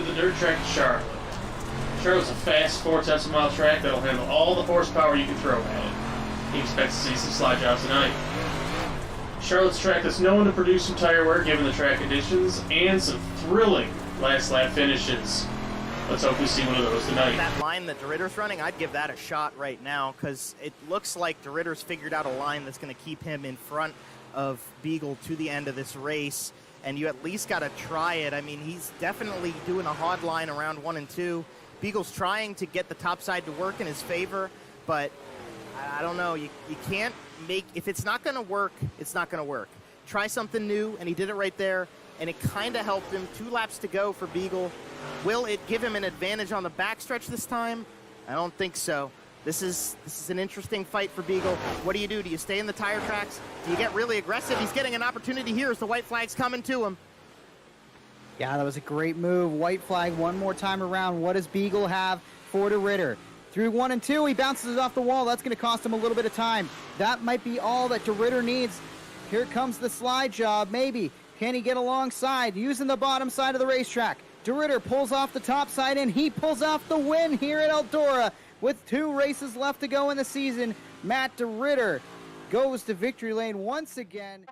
to the dirt track at Charlotte. Charlotte's a fast 4/10 mile track that'll handle all the horsepower you can throw at it. He expects to see some slide jobs tonight. Charlotte's track is known to produce some tire wear given the track conditions and some thrilling last lap finishes. Let's hope we see one of those tonight. That line that DeRitter's running, I'd give that a shot right now because it looks like DeRitter's figured out a line that's going to keep him in front of Beagle to the end of this race, and you at least got to try it. I mean, he's definitely doing a hard line around 1 and 2. Beagle's trying to get the top side to work in his favor, but I don't know. You can't make, if it's not going to work, it's not going to work. Try something new, and he did it right there, and it kind of helped him. 2 laps to go for Beagle. Will it give him an advantage on the backstretch this time? I don't think so. This is an interesting fight for Beagle. What do? Do you stay in the tire tracks? Do you get really aggressive? He's getting an opportunity here as the white flag's coming to him. Yeah, that was a great move. White flag one more time around. What does Beagle have for DeRitter? Through 1 and 2, he bounces it off the wall. That's going to cost him a little bit of time. That might be all that DeRitter needs. Here comes the slide job, maybe. Can he get alongside? Using the bottom side of the racetrack. DeRitter pulls off the top side, and he pulls off the win here at Eldora. With 2 races left to go in the season, Matt DeRitter goes to victory lane once again.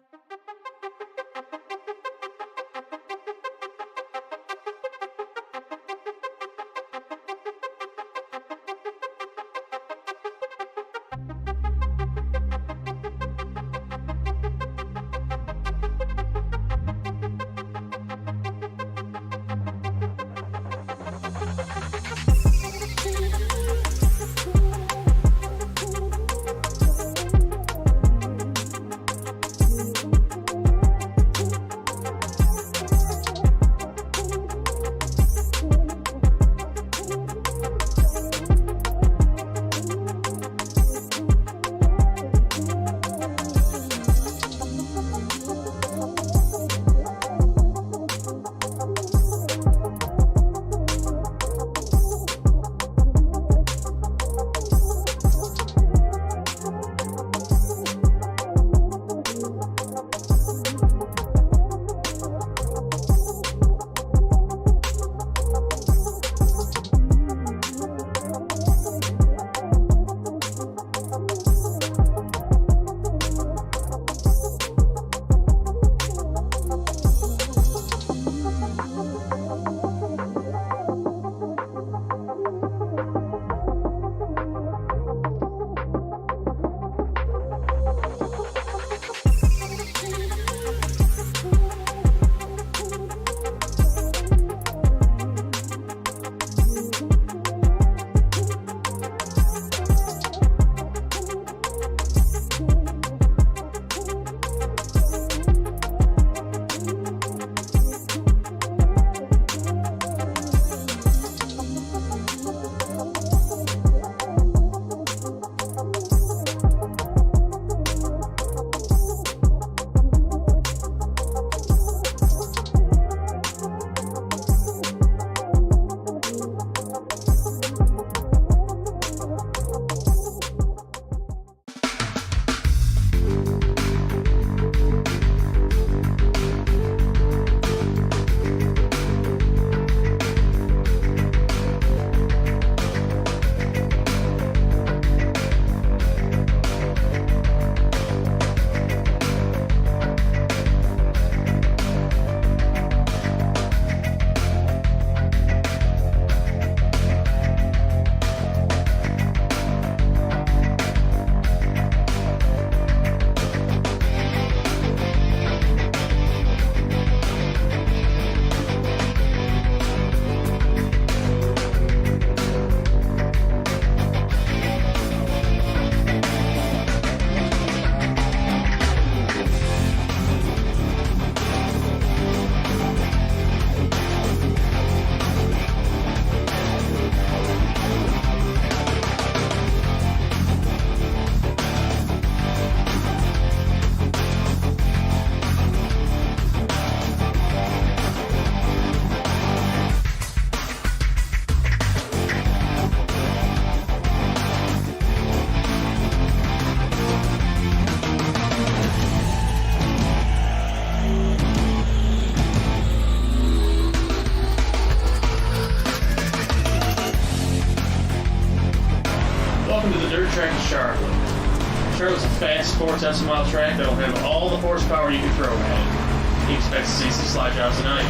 Charlotte's a fast 4/10 mile track that'll have all the horsepower you can throw at it. He expects to see some slide jobs tonight.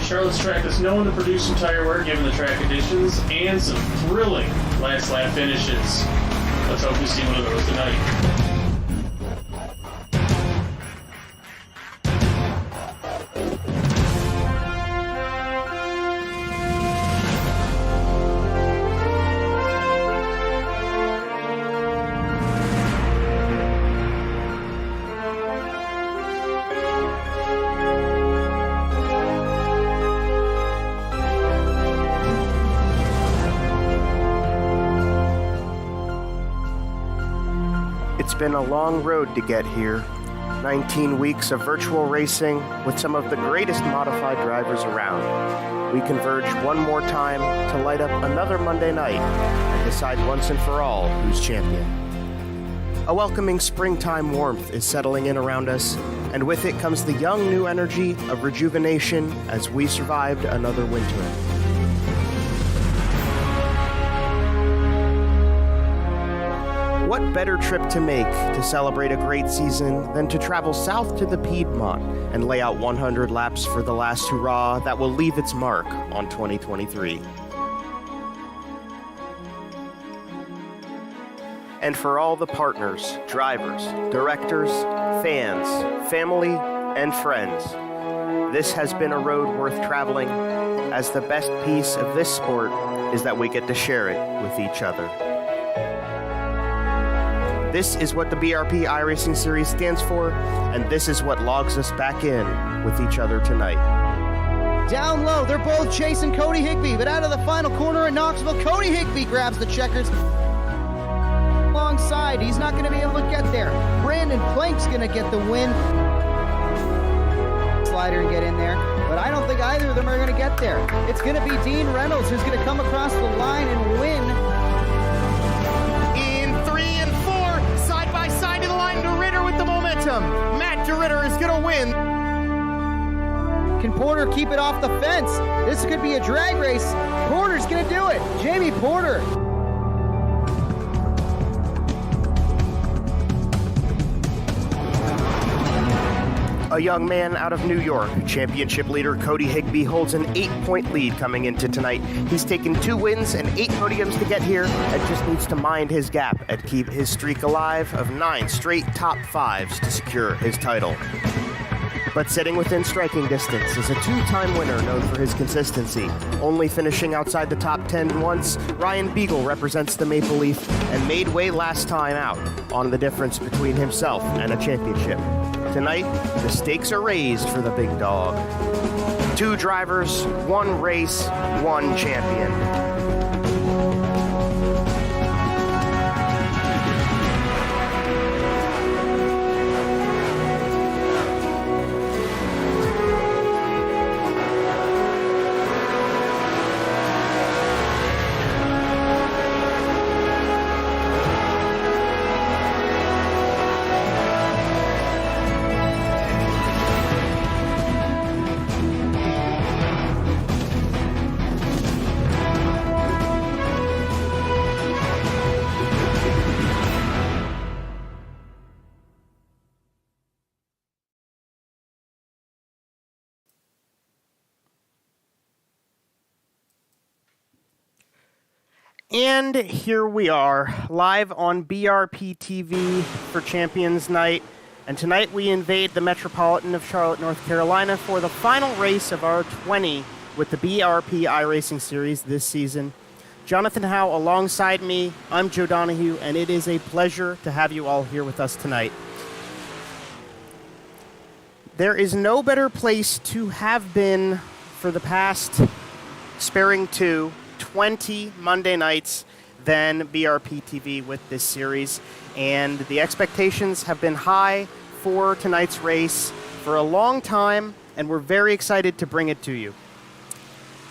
Charlotte's track that's known to produce some tire wear given the track conditions and some thrilling last lap finishes. Let's hope we see one of those tonight. It's been a long road to get here. 19 weeks of virtual racing with some of the greatest modified drivers around. We converge one more time to light up another Monday night and decide once and for all who's champion. A welcoming springtime warmth is settling in around us, and with it comes the young new energy of rejuvenation as we survived another winter. What better trip to make to celebrate a great season than to travel south to the Piedmont and lay out 100 laps for the last hurrah that will leave its mark on 2023. And for all the partners, drivers, directors, fans, family, and friends, this has been a road worth traveling, as the best piece of this sport is that we get to share it with each other. This is what the BRP iRacing series stands for, and this is what logs us back in with each other tonight. Down low, they're both chasing Cody Higbie, but out of the final corner in Knoxville, Cody Higbie grabs the checkers. Alongside, he's not going to be able to get there. Brandon Plank's going to get the win. Slider and get in there, but I don't think either of them are going to get there. It's going to be Dean Reynolds who's going to come across the line and win. Matt DeRitter is going to win. Can Porter keep it off the fence? This could be a drag race. Porter's going to do it. Jamie Porter. A young man out of New York, championship leader Cody Higbie holds an 8-point lead coming into tonight. He's taken 2 wins and 8 podiums to get here and just needs to mind his gap and keep his streak alive of 9 straight top 5s to secure his title. But sitting within striking distance is a 2-time winner known for his consistency. Only finishing outside the top 10 once, Ryan Beagle represents the Maple Leaf and made way last time out on the difference between himself and a championship. Tonight, the stakes are raised for the big dog. 2 drivers, 1 race, 1 champion. And here we are, live on BRPtv for Champions Night. And tonight we invade the Metropolitan of Charlotte, North Carolina for the final race of our 20 with the BRP iRacing series this season. Jonathan Howe alongside me, I'm Joe Donahue, and it is a pleasure to have you all here with us tonight. There is no better place to have been for the past sparing 20 Monday nights than BRPtv with this series, and the expectations have been high for tonight's race for a long time, and we're very excited to bring it to you.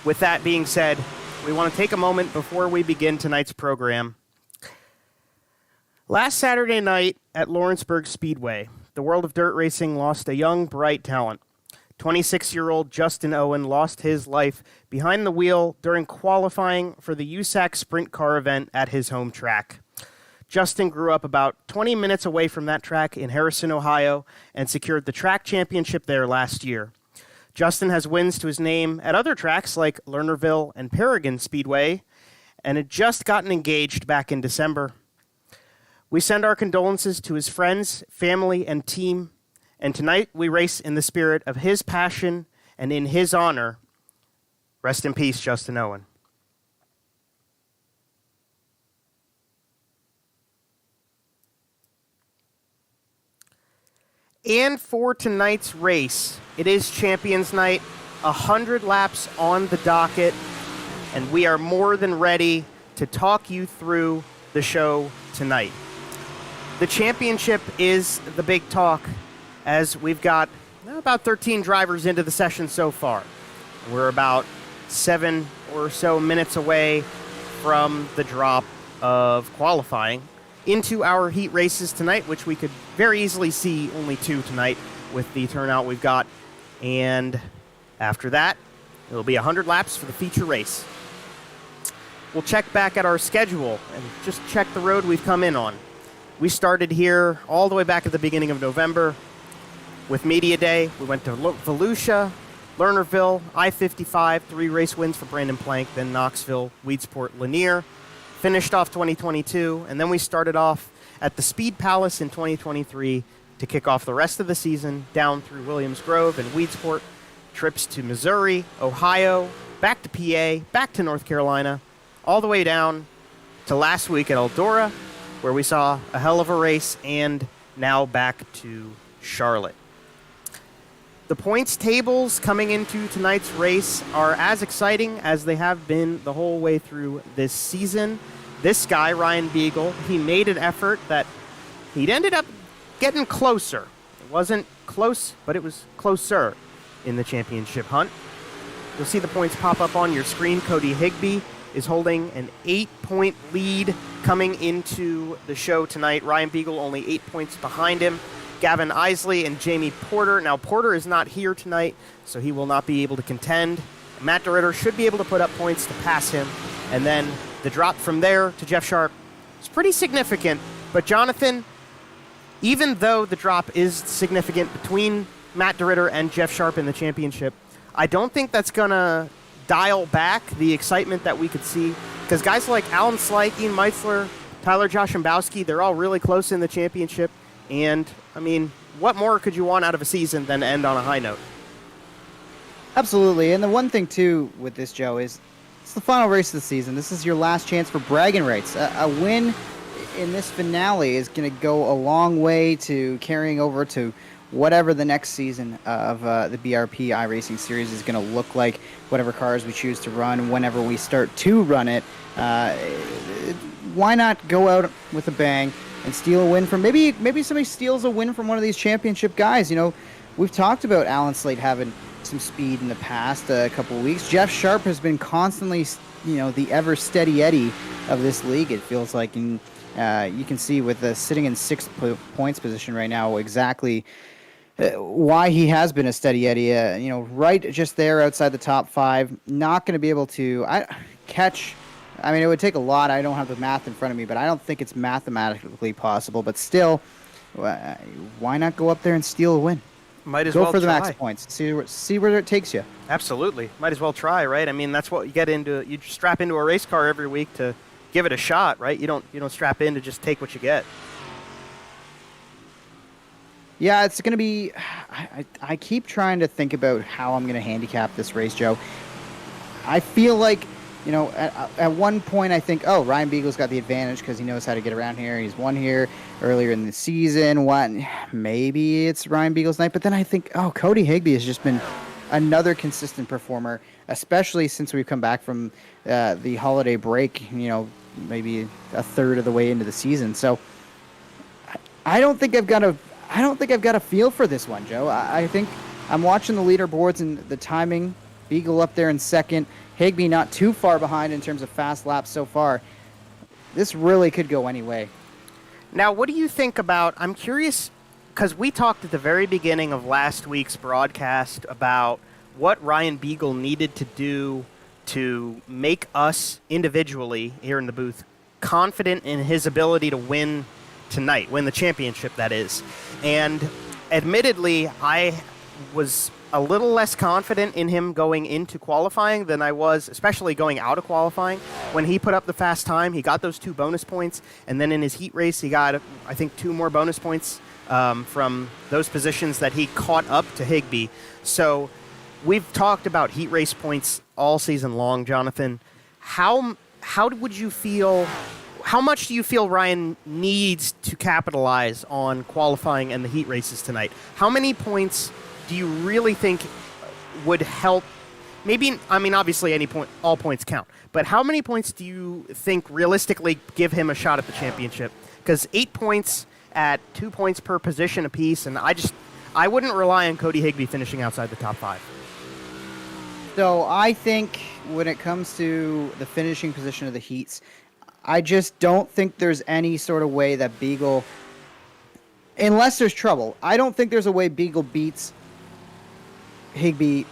With that being said, we want to take a moment before we begin tonight's program. Last Saturday night at Lawrenceburg Speedway, the world of dirt racing lost a young, bright talent. 26-year-old Justin Owen lost his life behind the wheel during qualifying for the USAC Sprint Car event at his home track. Justin grew up about 20 minutes away from that track in Harrison, Ohio, and secured the track championship there last year. Justin has wins to his name at other tracks like Lernerville and Paragon Speedway, and had just gotten engaged back in December. We send our condolences to his friends, family, and team, and tonight we race in the spirit of his passion and in his honor. Rest in peace, Justin Owen. And for tonight's race, it is Champions Night, 100 laps on the docket, and we are more than ready to talk you through the show tonight. The championship is the big talk, as we've got about 13 drivers into the session so far. We're about 7 or so minutes away from the drop of qualifying into our heat races tonight, which we could very easily see only 2 tonight with the turnout we've got. And after that, it'll be 100 laps for the feature race. We'll check back at our schedule and just check the road we've come in on. We started here all the way back at the beginning of November with Media Day. We went to Volusia, Lernerville, I-55, 3 race wins for Brandon Plank, then Knoxville, Weedsport, Lanier. Finished off 2022, and then we started off at the Speed Palace in 2023 to kick off the rest of the season down through Williams Grove and Weedsport, trips to Missouri, Ohio, back to PA, back to North Carolina, all the way down to last week at Eldora, where we saw a hell of a race, and now back to Charlotte. The points tables coming into tonight's race are as exciting as they have been the whole way through this season. This guy, Ryan Beagle, he made an effort that he'd ended up getting closer. It wasn't close, but it was closer in the championship hunt. You'll see the points pop up on your screen. Cody Higbie is holding an 8-point lead coming into the show tonight. Ryan Beagle only 8 points behind him. Gavin Isley and Jamie Porter. Now, Porter is not here tonight, so he will not be able to contend. Matt DeRitter should be able to put up points to pass him. And then the drop from there to Jeff Sharp is pretty significant. But Jonathan, even though the drop is significant between Matt DeRitter and Jeff Sharp in the championship, I don't think that's going to dial back the excitement that we could see. Because guys like Alan Slyke, Ian Meitzler, Tyler Joshimbowski, they're all really close in the championship. And, I mean, what more could you want out of a season than to end on a high note? Absolutely. And the one thing, too, with this, Joe, is it's the final race of the season. This is your last chance for bragging rights. A win in this finale is going to go a long way to carrying over to whatever the next season of the BRP iRacing series is going to look like, whatever cars we choose to run, whenever we start to run it. Why not go out with a bang and steal a win from maybe somebody steals a win from one of these championship guys. You know, we've talked about Alan Slate having some speed in the past couple of weeks. Jeff Sharp has been constantly, the ever steady Eddie of this league. It feels like, and you can see with the sitting in 6th points position right now exactly why he has been a steady Eddie. Right just there outside the top 5. Not going to be able to catch. I mean, it would take a lot. I don't have the math in front of me, but I don't think it's mathematically possible. But still, why not go up there and steal a win? Might as well go for the try. max points. See where it takes you. Absolutely. Might as well try, right? I mean, that's what you get into. You strap into a race car every week to give it a shot, right? You don't strap in to just take what you get. Yeah, it's going to be... I keep trying to think about how I'm going to handicap this race, Joe. I feel like, at one point I think, Ryan Beagle's got the advantage because he knows how to get around here. He's won here earlier in the season. Maybe it's Ryan Beagle's night. But then I think, Cody Higbie has just been another consistent performer, especially since we've come back from the holiday break, maybe a third of the way into the season. So I don't think I've got a feel for this one, Joe. I think I'm watching the leaderboards and the timing. Beagle up there in second. Higbie not too far behind in terms of fast laps so far. This really could go any way. Now, what do you think about... I'm curious, because we talked at the very beginning of last week's broadcast about what Ryan Beagle needed to do to make us individually here in the booth confident in his ability to win tonight, win the championship, that is. And admittedly, I was a little less confident in him going into qualifying than I was, especially going out of qualifying. When he put up the fast time, he got those 2 bonus points, and then in his heat race, he got, I think, 2 more bonus points from those positions that he caught up to Higbie. So we've talked about heat race points all season long, Jonathan. How would you feel? How much do you feel Ryan needs to capitalize on qualifying and the heat races tonight? How many points do you really think would help? Maybe, I mean, obviously all points count, but how many points do you think realistically give him a shot at the championship? Because 8 points at 2 points per position apiece, and I wouldn't rely on Cody Higbie finishing outside the top 5. So I think when it comes to the finishing position of the heats, I just don't think there's any sort of way that Beagle, unless there's trouble, I don't think there's a way Beagle beats Higbie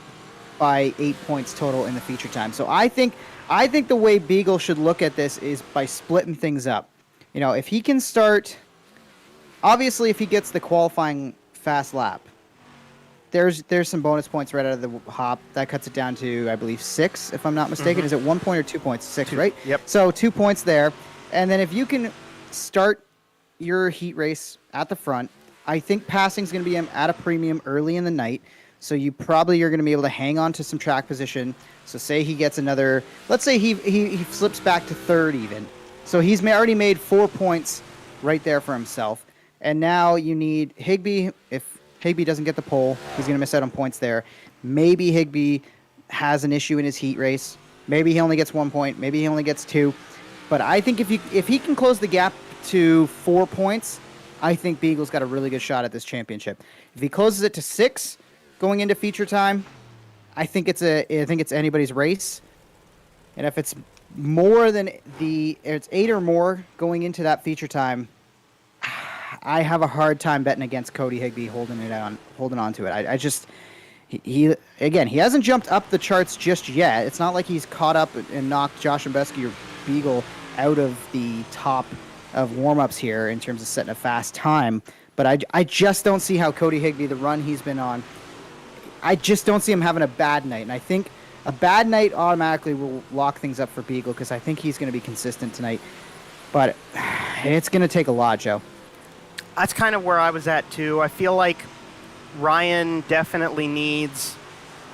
by 8 points total in the feature time. So I think the way Beagle should look at this is by splitting things up. You know, if he can start, obviously if he gets the qualifying fast lap, there's some bonus points right out of the hop. That cuts it down to, I believe, 6, if I'm not mistaken. Mm-hmm. Is it 1 point or 2 points? 6, right? Yep. So 2 points there. And then if you can start your heat race at the front, I think passing is going to be at a premium early in the night. So you probably are going to be able to hang on to some track position. So say he gets another, let's say he slips back to 3rd even. So he's already made 4 points right there for himself. And now you need Higbie. If Higbie doesn't get the pole, he's going to miss out on points there. Maybe Higbie has an issue in his heat race. Maybe he only gets 1 point. Maybe he only gets 2. But I think if he can close the gap to 4 points, I think Beagle's got a really good shot at this championship. If he closes it to 6 going into feature time, I think it's anybody's race. And if it's more than it's 8 or more going into that feature time, I have a hard time betting against Cody Higbie holding on to it. I just he hasn't jumped up the charts just yet. It's not like he's caught up and knocked Josh Imbeski or Beagle out of the top of warm-ups here in terms of setting a fast time. But I just don't see how Cody Higbie, the run he's been on, I just don't see him having a bad night. And I think a bad night automatically will lock things up for Beagle because I think he's going to be consistent tonight. But it's going to take a lot, Joe. That's kind of where I was at, too. I feel like Ryan definitely needs...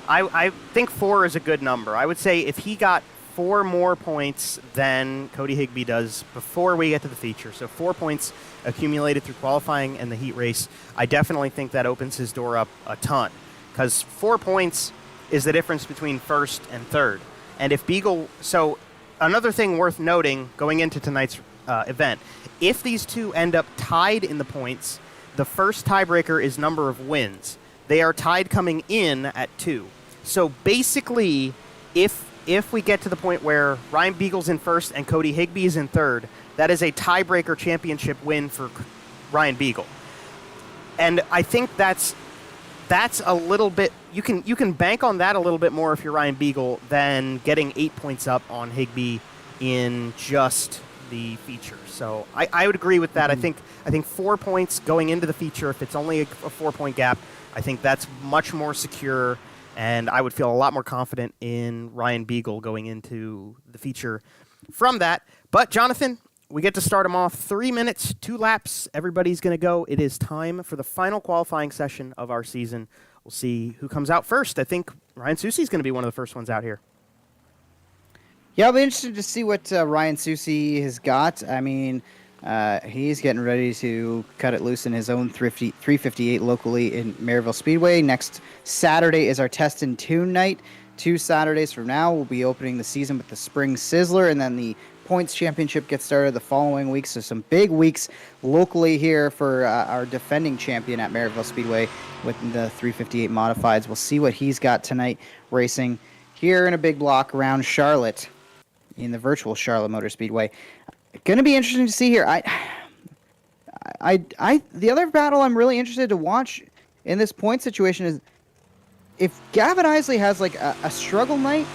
I think 4 is a good number. I would say if he got 4 more points than Cody Higbie does before we get to the feature, so 4 points accumulated through qualifying and the heat race, I definitely think that opens his door up a ton. Because 4 points is the difference between 1st and 3rd. And if Beagle... So another thing worth noting going into tonight's event, if these two end up tied in the points, the first tiebreaker is number of wins. They are tied coming in at 2. So basically, if we get to the point where Ryan Beagle's in 1st and Cody Higbie is in 3rd, that is a tiebreaker championship win for Ryan Beagle. And I think that's a little bit... You can bank on that a little bit more if you're Ryan Beagle than getting 8 points up on Higbie in just the feature. So I would agree with that. Mm-hmm. I think 4 points going into the feature, if it's only a 4-point gap, I think that's much more secure, and I would feel a lot more confident in Ryan Beagle going into the feature from that. But Jonathan, we get to start him off. 3 minutes, 2 laps. Everybody's going to go. It is time for the final qualifying session of our season. We'll see who comes out first. I think Ryan Susi's going to be one of the first ones out here. Yeah, I'll be interested to see what Ryan Susi has got. I mean, he's getting ready to cut it loose in his own 358 locally in Maryville Speedway. Next Saturday is our test and tune night. 2 Saturdays from now, we'll be opening the season with the Spring Sizzler, and then the Points Championship gets started the following week. So some big weeks locally here for our defending champion at Maryville Speedway with the 358 Modifieds. We'll see what he's got tonight racing here in a big block around Charlotte, in the virtual Charlotte Motor Speedway. Going to be interesting to see here. The other battle I'm really interested to watch in this point situation is if Gavin Isley has like a struggle night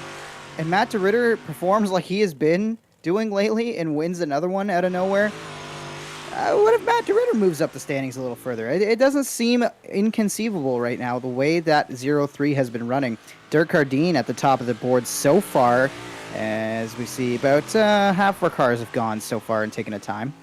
and Matt DeRitter performs like he has been doing lately and wins another one out of nowhere, what if Matt DeRitter moves up the standings a little further? It doesn't seem inconceivable right now, the way that 0-3 has been running. Dirk Cardine at the top of the board so far, as we see about half of our cars have gone so far and taken a time.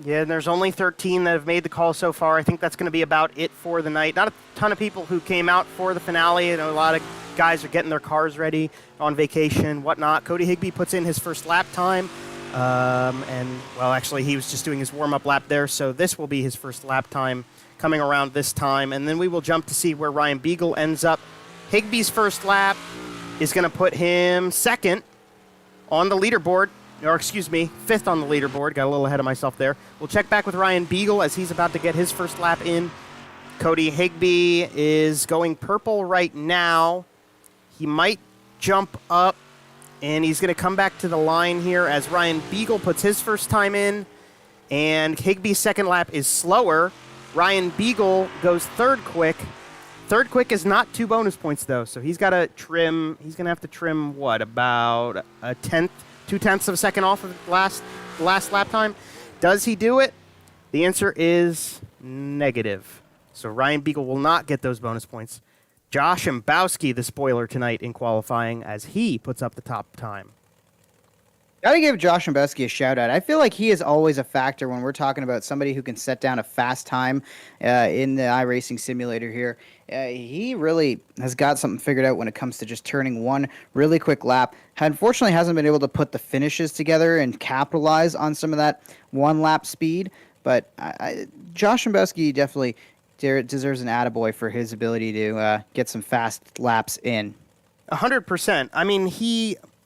Yeah, and there's only 13 that have made the call so far. I think that's going to be about it for the night. Not a ton of people who came out for the finale. You know, a lot of guys are getting their cars ready on vacation, whatnot. Cody Higbie puts in his first lap time. Actually, he was just doing his warm-up lap there, so this will be his first lap time coming around this time. And then we will jump to see where Ryan Beagle ends up. Higbie's first lap is going to put him second on the leaderboard. Or, excuse me, fifth on the leaderboard. Got a little ahead of myself there. We'll check back with Ryan Beagle as he's about to get his first lap in. Cody Higbie is going purple right now. He might jump up, and he's going to come back to the line here as Ryan Beagle puts his first time in. And Higbie's second lap is slower. Ryan Beagle goes third quick. Third quick is not 2 bonus points, though, so he's got to trim. He's going to have to trim, what, about a tenth? 0.2 of a second off of the last lap time. Does he do it? The answer is negative. So Ryan Beagle will not get those bonus points. Josh Mbowski, the spoiler tonight in qualifying, as he puts up the top time. Gotta give Josh Mbowski a shout out. I feel like he is always a factor when we're talking about somebody who can set down a fast time in the iRacing simulator here. He really has got something figured out when it comes to just turning one really quick lap. Unfortunately, hasn't been able to put the finishes together and capitalize on some of that one lap speed. But Josh Mbowski definitely deserves an attaboy for his ability to get some fast laps in. 100%. I mean,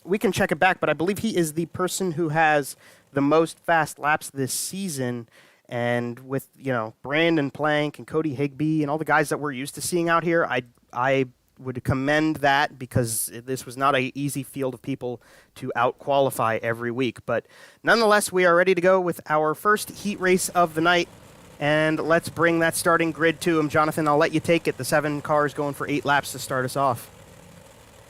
we can check it back, but I believe he is the person who has the most fast laps this season. And with, Brandon Plank and Cody Higbie and all the guys that we're used to seeing out here, I would commend that because this was not an easy field of people to out-qualify every week. But nonetheless, we are ready to go with our first heat race of the night. And let's bring that starting grid to him. Jonathan, I'll let you take it. The 7 cars going for 8 laps to start us off.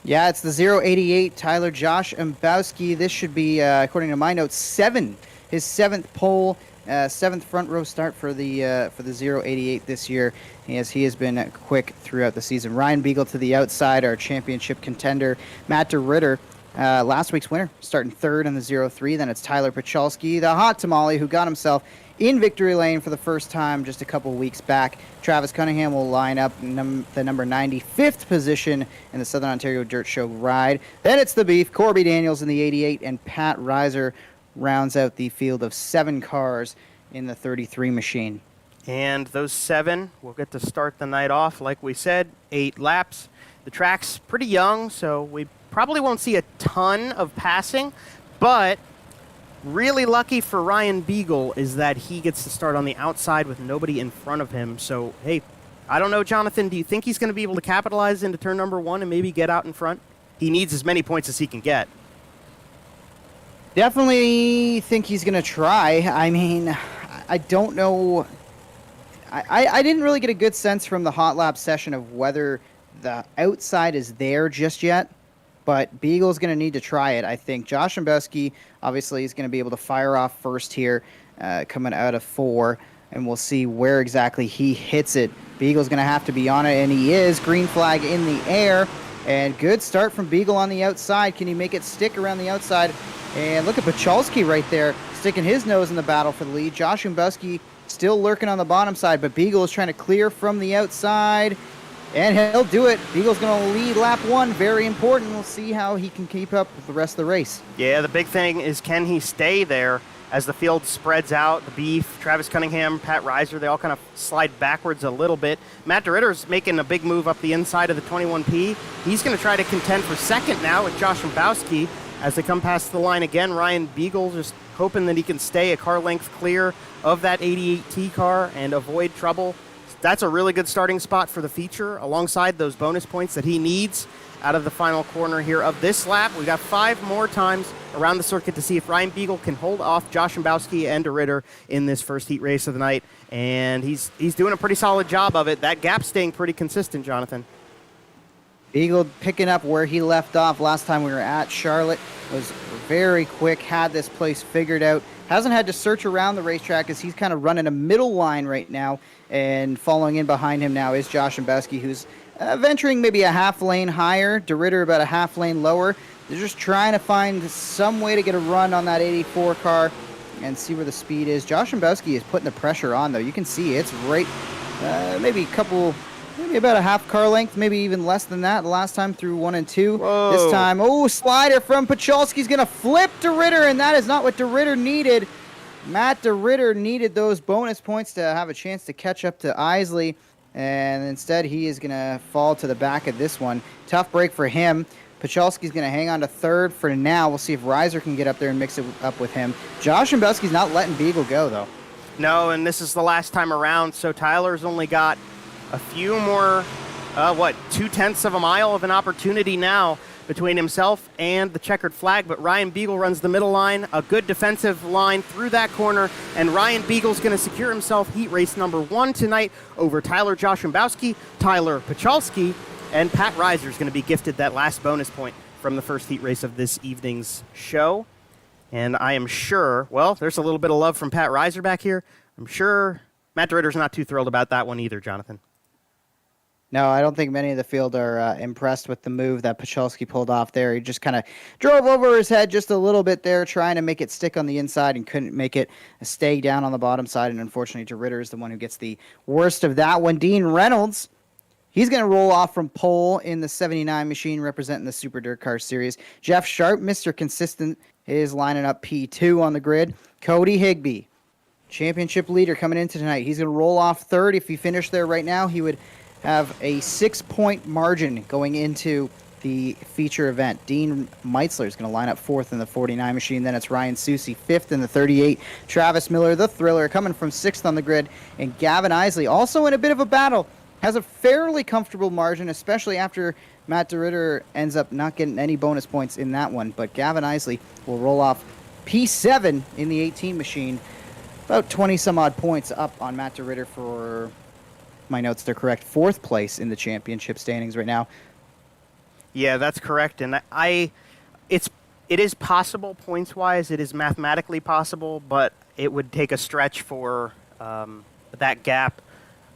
Yeah, it's the 088 Tyler Josh Mbowski. This should be, according to my notes, his 7th pole, 7th front row start for the 088 this year, as he has been quick throughout the season. Ryan Beagle to the outside, our championship contender. Matt DeRitter, last week's winner, starting 3rd in the 03. Then it's Tyler Pachalski, the hot tamale, who got himself in victory lane for the first time just a couple weeks back. Travis Cunningham will line up the number 95th position in the Southern Ontario Dirt Show ride. Then it's the Beef, Corby Daniels in the 88, and Pat Reiser rounds out the field of 7 cars in the 33 machine. And those 7 will get to start the night off, like we said, 8 laps. The track's pretty young, so we probably won't see a ton of passing, but really lucky for Ryan Beagle is that he gets to start on the outside with nobody in front of him. So, hey, I don't know, Jonathan, do you think he's going to be able to capitalize into turn number 1 and maybe get out in front? He needs as many points as he can get. Definitely think he's going to try. I mean, I don't know. I didn't really get a good sense from the hot lap session of whether the outside is there just yet. But Beagle's going to need to try it, I think. Josh Mbowski, obviously, is going to be able to fire off first here, coming out of 4, and we'll see where exactly he hits it. Beagle's going to have to be on it, and he is. Green flag in the air, and good start from Beagle on the outside. Can he make it stick around the outside? And look at Pachalski right there, sticking his nose in the battle for the lead. Josh Mbowski still lurking on the bottom side, but Beagle is trying to clear from the outside. And he'll do it. Beagle's going to lead lap 1. Very important. We'll see how he can keep up with the rest of the race. Yeah, the big thing is can he stay there as the field spreads out. The Beef, Travis Cunningham, Pat Reiser, they all kind of slide backwards a little bit. Matt DeRitter's making a big move up the inside of the 21P. He's going to try to contend for second now with Josh Mbowski as they come past the line again. Ryan Beagle just hoping that he can stay a car length clear of that 88T car and avoid trouble. That's a really good starting spot for the feature alongside those bonus points that he needs out of the final corner here of this lap. We got 5 more times around the circuit to see if Ryan Beagle can hold off Josh Mbowski and DeRitter in this first heat race of the night. And he's doing a pretty solid job of it. That gap's staying pretty consistent, Jonathan. Beagle picking up where he left off last time we were at Charlotte. Was very quick, had this place figured out. Hasn't had to search around the racetrack as he's kind of running a middle line right now. And following in behind him now is Josh Mbowski, who's venturing maybe a half lane higher. DeRitter about a half lane lower. They're just trying to find some way to get a run on that 84 car and see where the speed is. Josh Mbowski is putting the pressure on, though. You can see it's right, maybe about a half car length, maybe even less than that the last time through 1 and 2. Whoa. This time, slider from Pacholski's going to flip DeRitter, and that is not what DeRitter needed. Matt DeRitter needed those bonus points to have a chance to catch up to Isley, and instead he is going to fall to the back of this one. Tough break for him. Pacholski's going to hang on to third for now. We'll see if Reiser can get up there and mix it up with him. Josh Mbowski's not letting Beagle go, though. No, and this is the last time around, so Tyler's only got a few more, 0.2 of a mile of an opportunity now between himself and the checkered flag, but Ryan Beagle runs the middle line, a good defensive line through that corner, and Ryan Beagle's going to secure himself heat race number 1 tonight over Tyler Joshambowski, Tyler Pacholski, and Pat Reiser's going to be gifted that last bonus point from the first heat race of this evening's show. And I am sure, there's a little bit of love from Pat Reiser back here. I'm sure Matt DeRitter's not too thrilled about that one either, Jonathan. No, I don't think many of the field are impressed with the move that Pacholski pulled off there. He just kind of drove over his head just a little bit there, trying to make it stick on the inside and couldn't make it stay down on the bottom side. And unfortunately, DeRitter is the one who gets the worst of that one. Dean Reynolds, he's going to roll off from pole in the 79 machine representing the Super Dirt Car Series. Jeff Sharp, Mr. Consistent, is lining up P2 on the grid. Cody Higbie, championship leader coming into tonight. He's going to roll off third. If he finished there right now, he would have a 6-point margin going into the feature event. Dean Meitzler is going to line up fourth in the 49 machine. Then it's Ryan Susi, fifth in the 38. Travis Miller, the thriller, coming from sixth on the grid. And Gavin Isley, also in a bit of a battle, has a fairly comfortable margin, especially after Matt DeRitter ends up not getting any bonus points in that one. But Gavin Isley will roll off P7 in the 18 machine. About 20-some-odd points up on Matt DeRitter for, my notes, they're correct, fourth place in the championship standings right now. Yeah, that's correct. And it is possible points-wise. It is mathematically possible, but it would take a stretch for that gap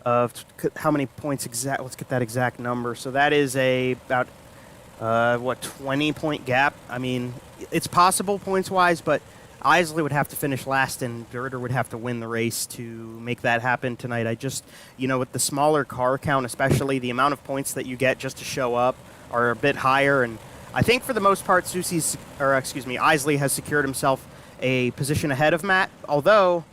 of how many points exact. Let's get that exact number. So that is about 20-point gap. I mean, it's possible points-wise, but Isley would have to finish last, and DeRitter would have to win the race to make that happen tonight. I just, with the smaller car count, especially the amount of points that you get just to show up are a bit higher. And I think for the most part, Isley has secured himself a position ahead of Matt. Although,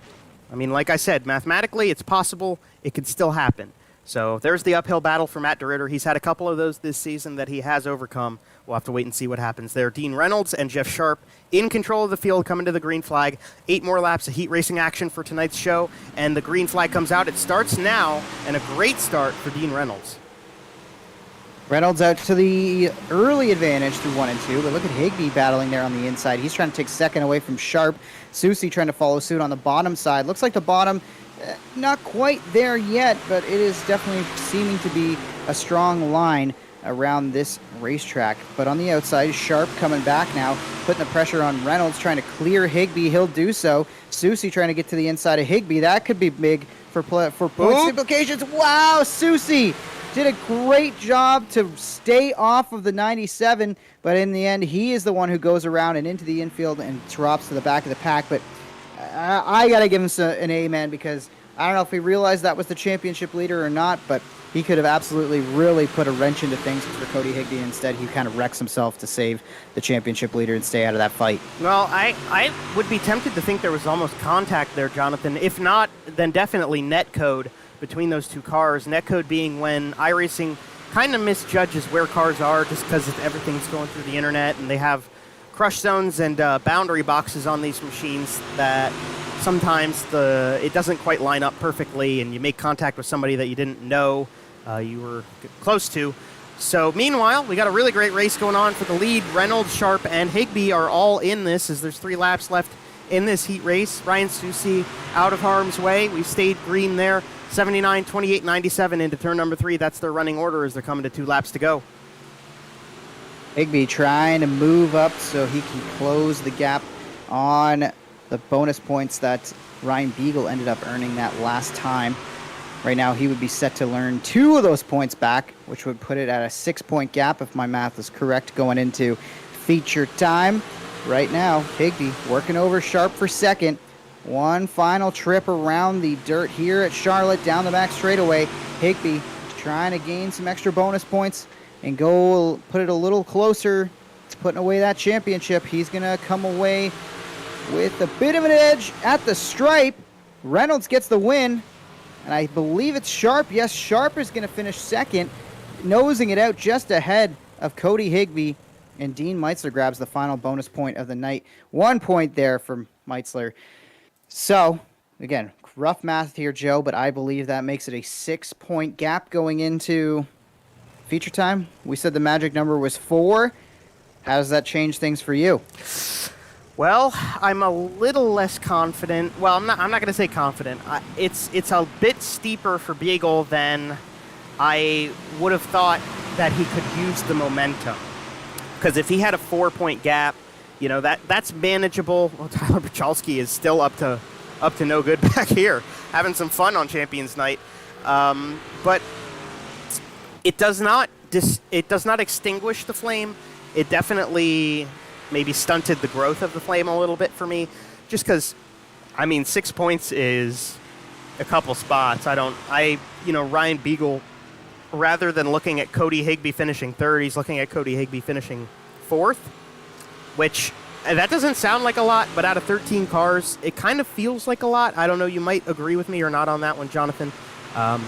I mean, like I said, mathematically, it's possible it could still happen. So there's the uphill battle for Matt DeRitter. He's had a couple of those this season that he has overcome. We'll have to wait and see what happens there. Dean Reynolds and Jeff Sharp in control of the field coming to the green flag. 8 more laps of heat racing action for tonight's show, and the green flag comes out. It starts now, and a great start for Dean Reynolds. Reynolds out to the early advantage through 1 and 2, but look at Higbie battling there on the inside. He's trying to take second away from Sharp. Susi trying to follow suit on the bottom side. Looks like the bottom, not quite there yet, but it is definitely seeming to be a strong line around this racetrack. But on the outside, Sharp coming back now, putting the pressure on Reynolds, trying to clear Higbie. He'll do so. Susi trying to get to the inside of Higbie. That could be big for points implications. Wow, Susi did a great job to stay off of the 97, but in the end, he is the one who goes around and into the infield and drops to the back of the pack. But I got to give him an amen, because I don't know if he realized that was the championship leader or not, but he could have absolutely really put a wrench into things for Cody Higbie. Instead, he kind of wrecks himself to save the championship leader and stay out of that fight. Well, I would be tempted to think there was almost contact there, Jonathan. If not, then definitely netcode between those two cars. Netcode being when iRacing kind of misjudges where cars are just because everything's going through the internet, and they have crush zones and boundary boxes on these machines that sometimes it doesn't quite line up perfectly, and you make contact with somebody that you didn't know you were close to. So meanwhile, we got a really great race going on for the lead. Reynolds, Sharp, and Higbie are all in this, as there's 3 laps left in this heat race. Ryan Susi out of harm's way. We stayed green there. 79, 28, 97 into turn number 3. That's their running order as they're coming to 2 laps to go. Higbie trying to move up so he can close the gap on the bonus points that Ryan Beagle ended up earning that last time. Right now, he would be set to earn 2 of those points back, which would put it at a 6-point gap, if my math is correct, going into feature time. Right now, Higbie working over Sharp for second. One final trip around the dirt here at Charlotte, down the back straightaway. Higbie trying to gain some extra bonus points and go put it a little closer to putting away that championship. He's going to come away with a bit of an edge at the stripe. Reynolds gets the win, and I believe it's Sharp. Yes, Sharp is going to finish second, nosing it out just ahead of Cody Higbie, and Dean Meitzler grabs the final bonus point of the night. 1 point there from Meitzler. So, again, rough math here, Joe, but I believe that makes it a 6-point gap going into feature time. We said the magic number was 4. How does that change things for you? Well, I'm a little less confident. Well, I'm not going to say confident. It's a bit steeper for Beagle than I would have thought that he could use the momentum. Because if he had a 4-point gap, you know, that's manageable. Well, Tyler Pachalski is still up to no good back here, having some fun on Champions Night. But it does not extinguish the flame. It definitely maybe stunted the growth of the flame a little bit for me, just because, I mean, 6 points is a couple spots. Ryan Beagle, rather than looking at Cody Higbie finishing third, he's looking at Cody Higbie finishing fourth, which that doesn't sound like a lot, but out of 13 cars, it kind of feels like a lot. I don't know, you might agree with me or not on that one, Jonathan. I'm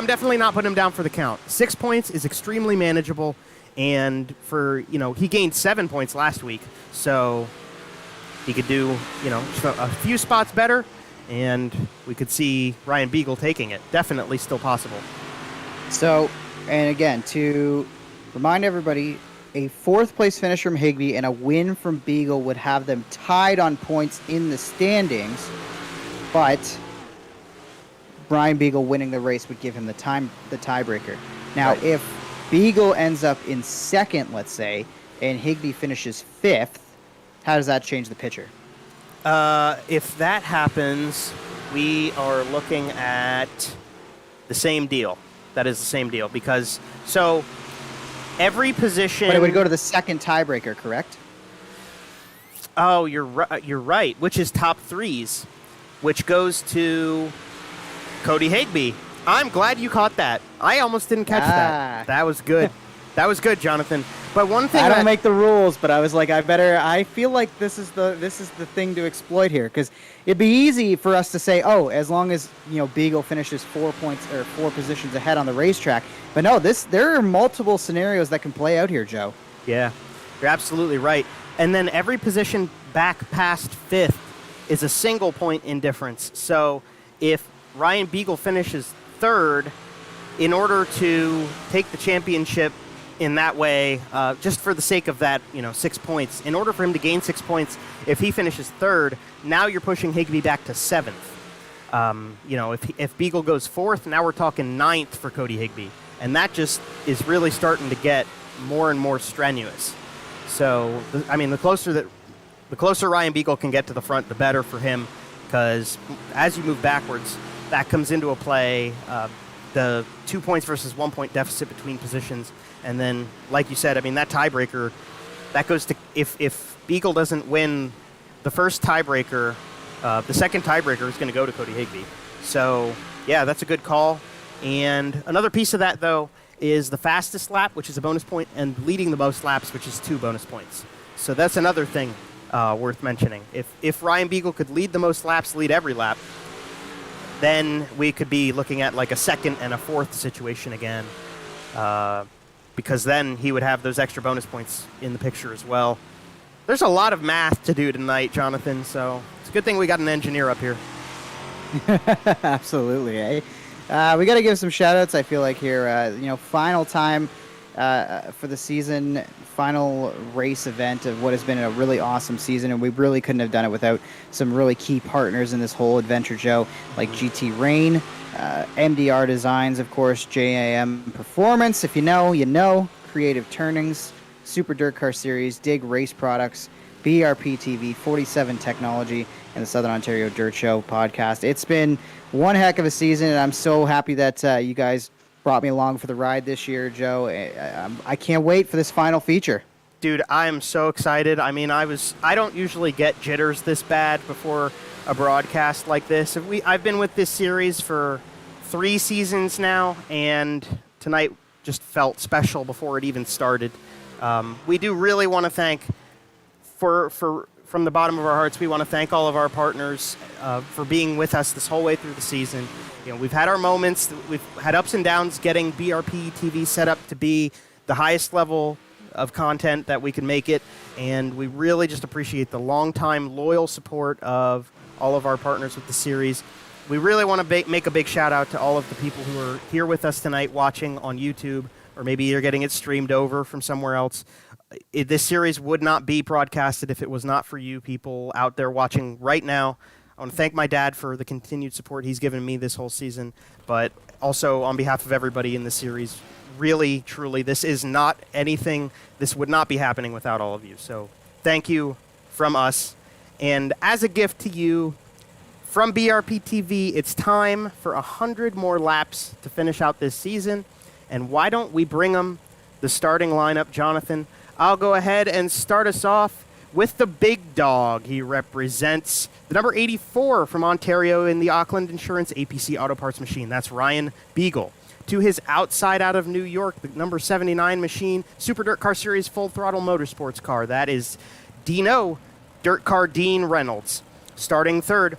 definitely not putting him down for the count. 6 points is extremely manageable, and he gained 7 points last week, so he could do, just a few spots better, and we could see Ryan Beagle taking it. Definitely still possible. So, and again, to remind everybody, a 4th place finish from Higbie and a win from Beagle would have them tied on points in the standings, but Brian Beagle winning the race would give him the tiebreaker. Now, right. If Beagle ends up in second, let's say, and Higbie finishes 5th, how does that change the picture? If that happens, we are looking at the same deal. That is the same deal, because every position. But it would go to the second tiebreaker, correct? Oh, you're right. Which is top 3s, which goes to Cody Higbie. I'm glad you caught that. I almost didn't catch that. That was good. That was good, Jonathan. But one thing I don't make the rules, but I was like, I feel like this is the thing to exploit here, because it'd be easy for us to say, oh, as long as Beagle finishes 4 points or 4 positions ahead on the racetrack. But no, there are multiple scenarios that can play out here, Joe. Yeah, you're absolutely right. And then every position back past 5th is a single point in difference. So if Ryan Beagle finishes 3rd, in order to take the championship in that way, just for the sake of that, 6 points, in order for him to gain 6 points, if he finishes 3rd, now you're pushing Higbie back to 7th. If Beagle goes 4th, now we're talking 9th for Cody Higbie. And that just is really starting to get more and more strenuous. So, the closer Ryan Beagle can get to the front, the better for him, because as you move backwards, that comes into a play, the 2 points versus 1 point deficit between positions. And then, like you said, that tiebreaker, that goes to, if Beagle doesn't win the first tiebreaker, the second tiebreaker is going to go to Cody Higbie. So, yeah, that's a good call. And another piece of that, though, is the fastest lap, which is a bonus point, and leading the most laps, which is 2 bonus points. So that's another thing worth mentioning. If Ryan Beagle could lead the most laps, lead every lap, then we could be looking at like a 2nd and a 4th situation again, because then he would have those extra bonus points in the picture as well. There's a lot of math to do tonight, Jonathan, so it's a good thing we got an engineer up here. Absolutely, eh? We got to give some shout-outs, I feel like, here. Final time for the season, final race event of what has been a really awesome season, and we really couldn't have done it without some really key partners in this whole adventure, Joe, like GT Rain, MDR Designs, of course, JAM Performance. If you know, Creative Turnings, Super Dirt Car Series, Dig Race Products, BRPtv, 47 Technology, and the Southern Ontario Dirt Show podcast. It's been one heck of a season, and I'm so happy that you guys brought me along for the ride this year, Joe. I can't wait for this final feature. Dude, I am so excited. I mean, I don't usually get jitters this bad before a broadcast like this. I've been with this series for 3 seasons now, and tonight just felt special before it even started. We do really want to thank, from the bottom of our hearts, we want to thank all of our partners for being with us this whole way through the season. You know, we've had our moments, we've had ups and downs getting BRPtv set up to be the highest level of content that we can make it, and we really just appreciate the long-time loyal support of all of our partners with the series. We really want to make a big shout out to all of the people who are here with us tonight watching on YouTube, or maybe you're getting it streamed over from somewhere else. This series would not be broadcasted if it was not for you people out there watching right now. I want to thank my dad for the continued support he's given me this whole season, but also on behalf of everybody in the series, really, truly, this is not anything, this would not be happening without all of you. So thank you from us. And as a gift to you, from BRPtv, it's time for 100 more laps to finish out this season. And why don't we bring them the starting lineup, Jonathan? I'll go ahead and start us off with the big dog. He represents the number 84 from Ontario in the Auckland Insurance APC Auto Parts machine. That's Ryan Beagle. To his outside out of New York, the number 79 machine, Super Dirt Car Series Full Throttle Motorsports car. That is Dino Dirt Car Dean Reynolds. Starting third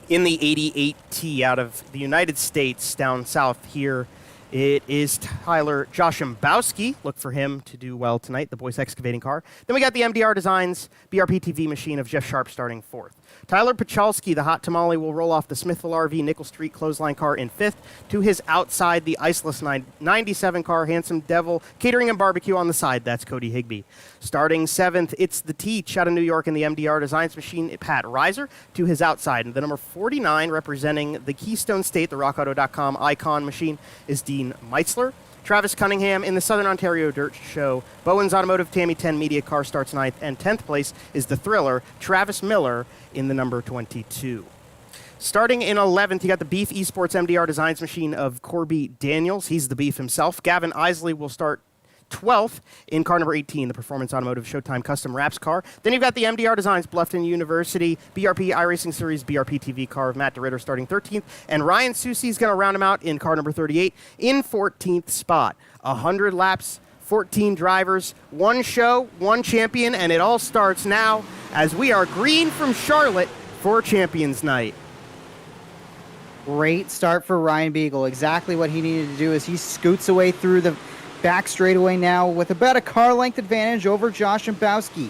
in the 88T out of the United States down south here, it is Tyler Joshimbowski. Look for him to do well tonight, the Boyce Excavating car. Then we got the MDR Designs BRPtv machine of Jeff Sharp starting fourth. Tyler Pachalski, the Hot Tamale, will roll off the Smithville RV Nickel Street clothesline car in fifth. To his outside, the Iceless 97 car, Handsome Devil, Catering and Barbecue on the side. That's Cody Higbie. Starting seventh, it's the Teach out of New York in the MDR Designs machine, Pat Reiser. To his outside, and the number 49, representing the Keystone State, the RockAuto.com Icon machine, is Dean Meitzler. Travis Cunningham in the Southern Ontario Dirt Show. Bowen's Automotive Tammy 10 Media car starts ninth, and 10th place is the Thriller, Travis Miller, in the number 22. Starting in 11th, you got the Beef Esports MDR Designs machine of Corby Daniels. He's the Beef himself. Gavin Isley will start 12th in car number 18, the Performance Automotive Showtime Custom Wraps car. Then you've got the MDR Designs Bluffton University BRP iRacing Series BRPtv car of Matt DeRitter starting 13th. And Ryan Susi is going to round him out in car number 38 in 14th spot. 100 laps, 14 drivers, one show, one champion, and it all starts now as we are green from Charlotte for Champions Night. Great start for Ryan Beagle. Exactly what he needed to do as he scoots away through the back straightaway now with about a car length advantage over Joshimbowski.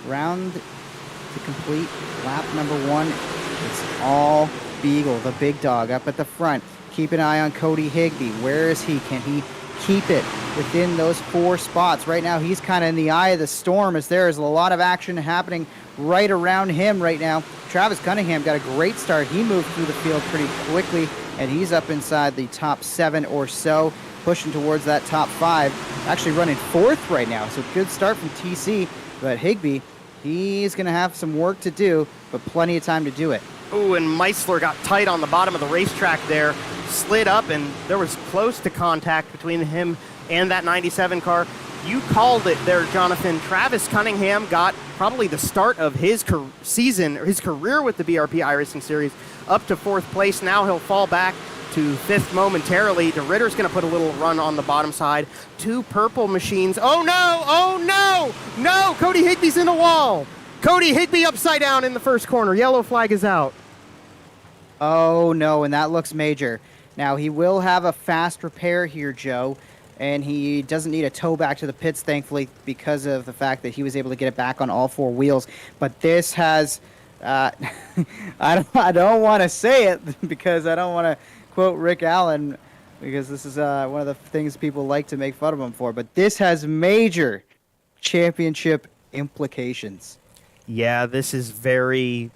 Round to complete lap number one. It's all Beagle, the big dog, up at the front. Keep an eye on Cody Higbie. Where is he? Can he keep it within those 4 spots? Right now, he's kind of in the eye of the storm as there is a lot of action happening right around him right now. Travis Cunningham got a great start. He moved through the field pretty quickly, and he's up inside the top 7 or so, pushing towards that top 5. Actually running 4th right now, so good start from TC. But Higbie, he's going to have some work to do, but plenty of time to do it. Ooh, and Meisler got tight on the bottom of the racetrack there, slid up, and there was close to contact between him and that 97 car. You called it there, Jonathan. Travis Cunningham got probably the start of his season, or his career with the BRP iRacing Series, up to 4th place. Now he'll fall back to 5th momentarily. DeRitter's going to put a little run on the bottom side. 2 purple machines. Oh no! Oh no! No! Cody Higbie's in the wall. Cody Higbie upside down in the first corner. Yellow flag is out. Oh no, and that looks major. Now he will have a fast repair here, Joe, and he doesn't need a tow back to the pits, thankfully, because of the fact that he was able to get it back on all 4 wheels. But this has, I don't want to say it because I don't want to quote Rick Allen, because this is one of the things people like to make fun of him for. But this has major championship implications. Yeah, this is very,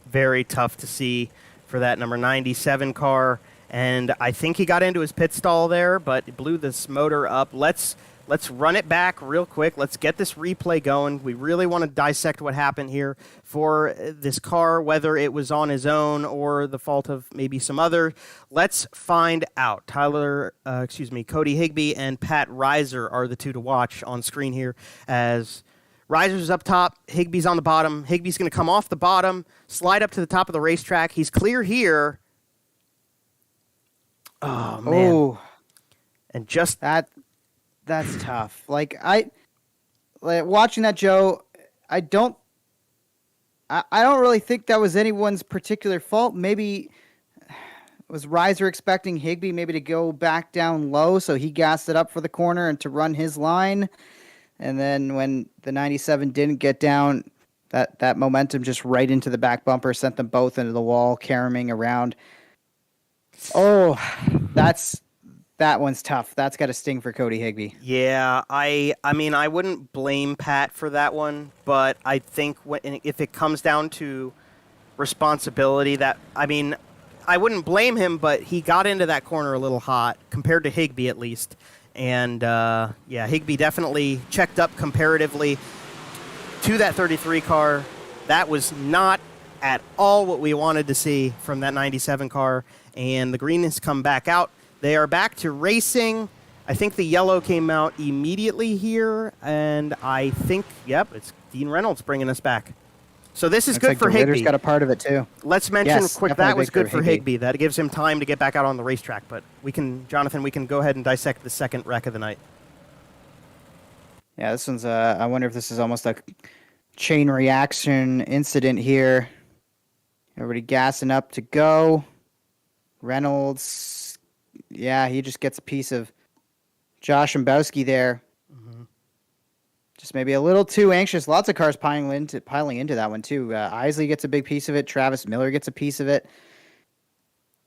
very tough to see for that number 97 car. And I think he got into his pit stall there, but blew this motor up. Let's let's run it back real quick. Let's get this replay going. We really want to dissect what happened here for this car, whether it was on his own or the fault of maybe some other. Let's find out. Cody Higbie and Pat Reiser are the two to watch on screen here as Reiser's up top, Higbee's on the bottom. Higbee's going to come off the bottom, slide up to the top of the racetrack. He's clear here. Oh, man. Oh, And just that's tough. Like watching that, Joe, I don't really think that was anyone's particular fault. Maybe was Reiser expecting Higbie maybe to go back down low, so he gassed it up for the corner and to run his line. And then when the 97 didn't get down, that momentum just right into the back bumper sent them both into the wall, caroming around. Oh, that one's tough. That's got to sting for Cody Higbie. Yeah, I mean, I wouldn't blame Pat for that one, but I think if it comes down to responsibility, I wouldn't blame him, but he got into that corner a little hot compared to Higbie at least. And, Higbie definitely checked up comparatively to that 33 car. That was not at all what we wanted to see from that 97 car. And the green has come back out. They are back to racing. I think the yellow came out immediately here. And I think, it's Dean Reynolds bringing us back. So this is good for Higbie. Ritter's got a part of it too. Let's mention quick that was good for Higbie. Higbie. That gives him time to get back out on the racetrack. But Jonathan, we can go ahead and dissect the second wreck of the night. Yeah, this one's. I wonder if this is almost a chain reaction incident here. Everybody gassing up to go. Reynolds, he just gets a piece of Josh Mbowski there. Just maybe a little too anxious. Lots of cars piling into that one, too. Isley gets a big piece of it. Travis Miller gets a piece of it.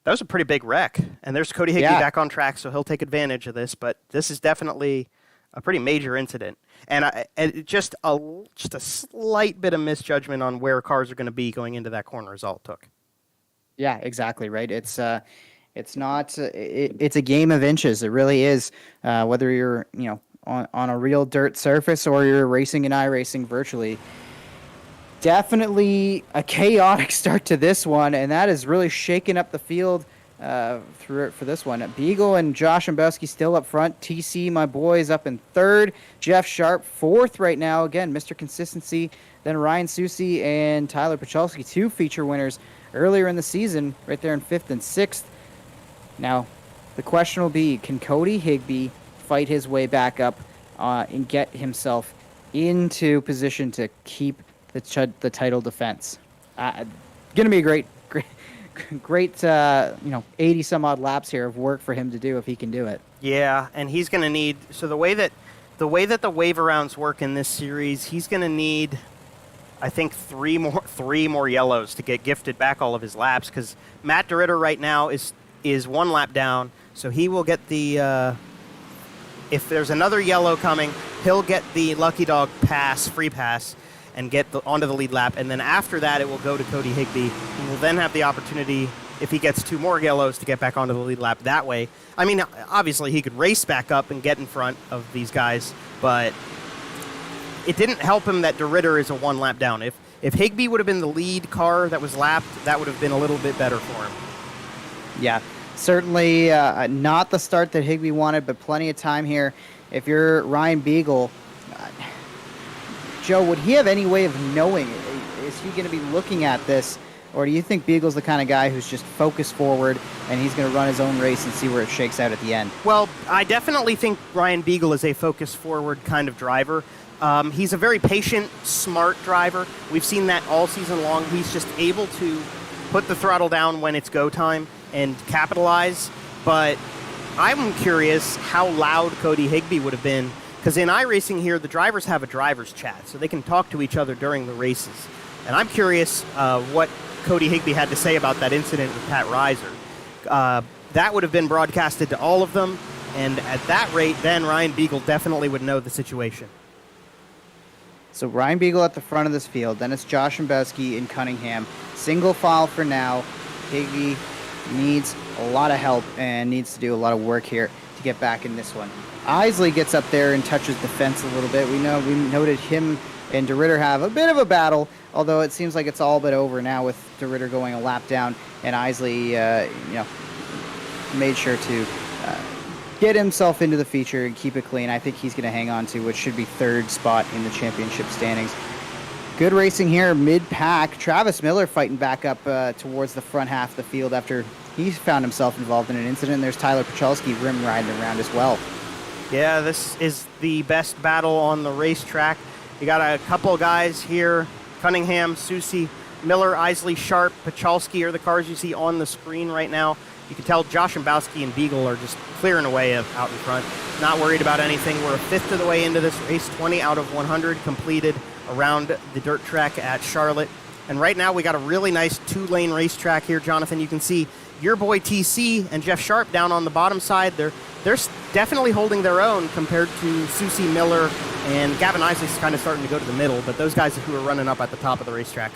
That was a pretty big wreck. And there's Cody Higbie back on track, so he'll take advantage of this. But this is definitely a pretty major incident. And just a slight bit of misjudgment on where cars are going to be going into that corner is all it took. Yeah, exactly, right. It's not. It's a game of inches. It really is. Whether you're, on a real dirt surface or you're racing in iRacing virtually. Definitely a chaotic start to this one, and that is really shaking up the field for this one. Beagle and Josh Mbowski still up front. TC, my boys, up in third. Jeff Sharp, fourth right now. Again, Mr. Consistency. Then Ryan Susi and Tyler Pachalski, two feature winners earlier in the season, right there in fifth and sixth. Now, the question will be, can Cody Higbie fight his way back up and get himself into position to keep the title defense? Going to be a great 80 some odd laps here of work for him to do if he can do it. Yeah, and he's going to need, so the way that the waiver rounds work in this series, he's going to need, I think, three more yellows to get gifted back all of his laps, because Matt DeRitter right now is one lap down, so he will get the if there's another yellow coming, he'll get the lucky dog free pass, and get onto the lead lap. And then after that, it will go to Cody Higbie, who will then have the opportunity, if he gets two more yellows, to get back onto the lead lap that way. I mean, obviously, he could race back up and get in front of these guys, but it didn't help him that DeRitter is a one lap down. If Higbie would have been the lead car that was lapped, that would have been a little bit better for him. Yeah. Certainly not the start that Higbie wanted, but plenty of time here. If you're Ryan Beagle, Joe, would he have any way of knowing? Is he going to be looking at this, or do you think Beagle's the kind of guy who's just focused forward and he's going to run his own race and see where it shakes out at the end? Well, I definitely think Ryan Beagle is a focus forward kind of driver. He's a very patient, smart driver. We've seen that all season long. He's just able to put the throttle down when it's go time and capitalize. But I'm curious how loud Cody Higbie would have been, because in iRacing here, the drivers have a driver's chat, so they can talk to each other during the races. And I'm curious what Cody Higbie had to say about that incident with Pat Reiser. That would have been broadcasted to all of them, and at that rate, then Ryan Beagle definitely would know the situation. So Ryan Beagle at the front of this field, then it's Josh Mbowski and Cunningham. Single file for now. Higbie needs a lot of help and needs to do a lot of work here to get back in this one. Isley gets up there and touches the fence a little bit. We noted him and DeRitter have a bit of a battle, although it seems like it's all but over now with DeRitter going a lap down, and Isley, made sure to get himself into the feature and keep it clean. I think he's going to hang on to what should be third spot in the championship standings. Good racing here mid-pack. Travis Miller fighting back up towards the front half of the field after he found himself involved in an incident. There's Tyler Pachalski rim riding around as well. Yeah, this is the best battle on the racetrack. You got a couple of guys here, Cunningham, Susie, Miller, Isley, Sharp, Pachalski are the cars you see on the screen right now. You can tell Josh Mbowski and Beagle are just clearing away out in front. Not worried about anything. We're a fifth of the way into this race, 20 out of 100 completed around the dirt track at Charlotte. And right now we got a really nice two-lane racetrack here, Jonathan. You can see your boy TC and Jeff Sharp down on the bottom side. They're definitely holding their own compared to Susie Miller, and Gavin Isley's kind of starting to go to the middle, but those guys who are running up at the top of the racetrack.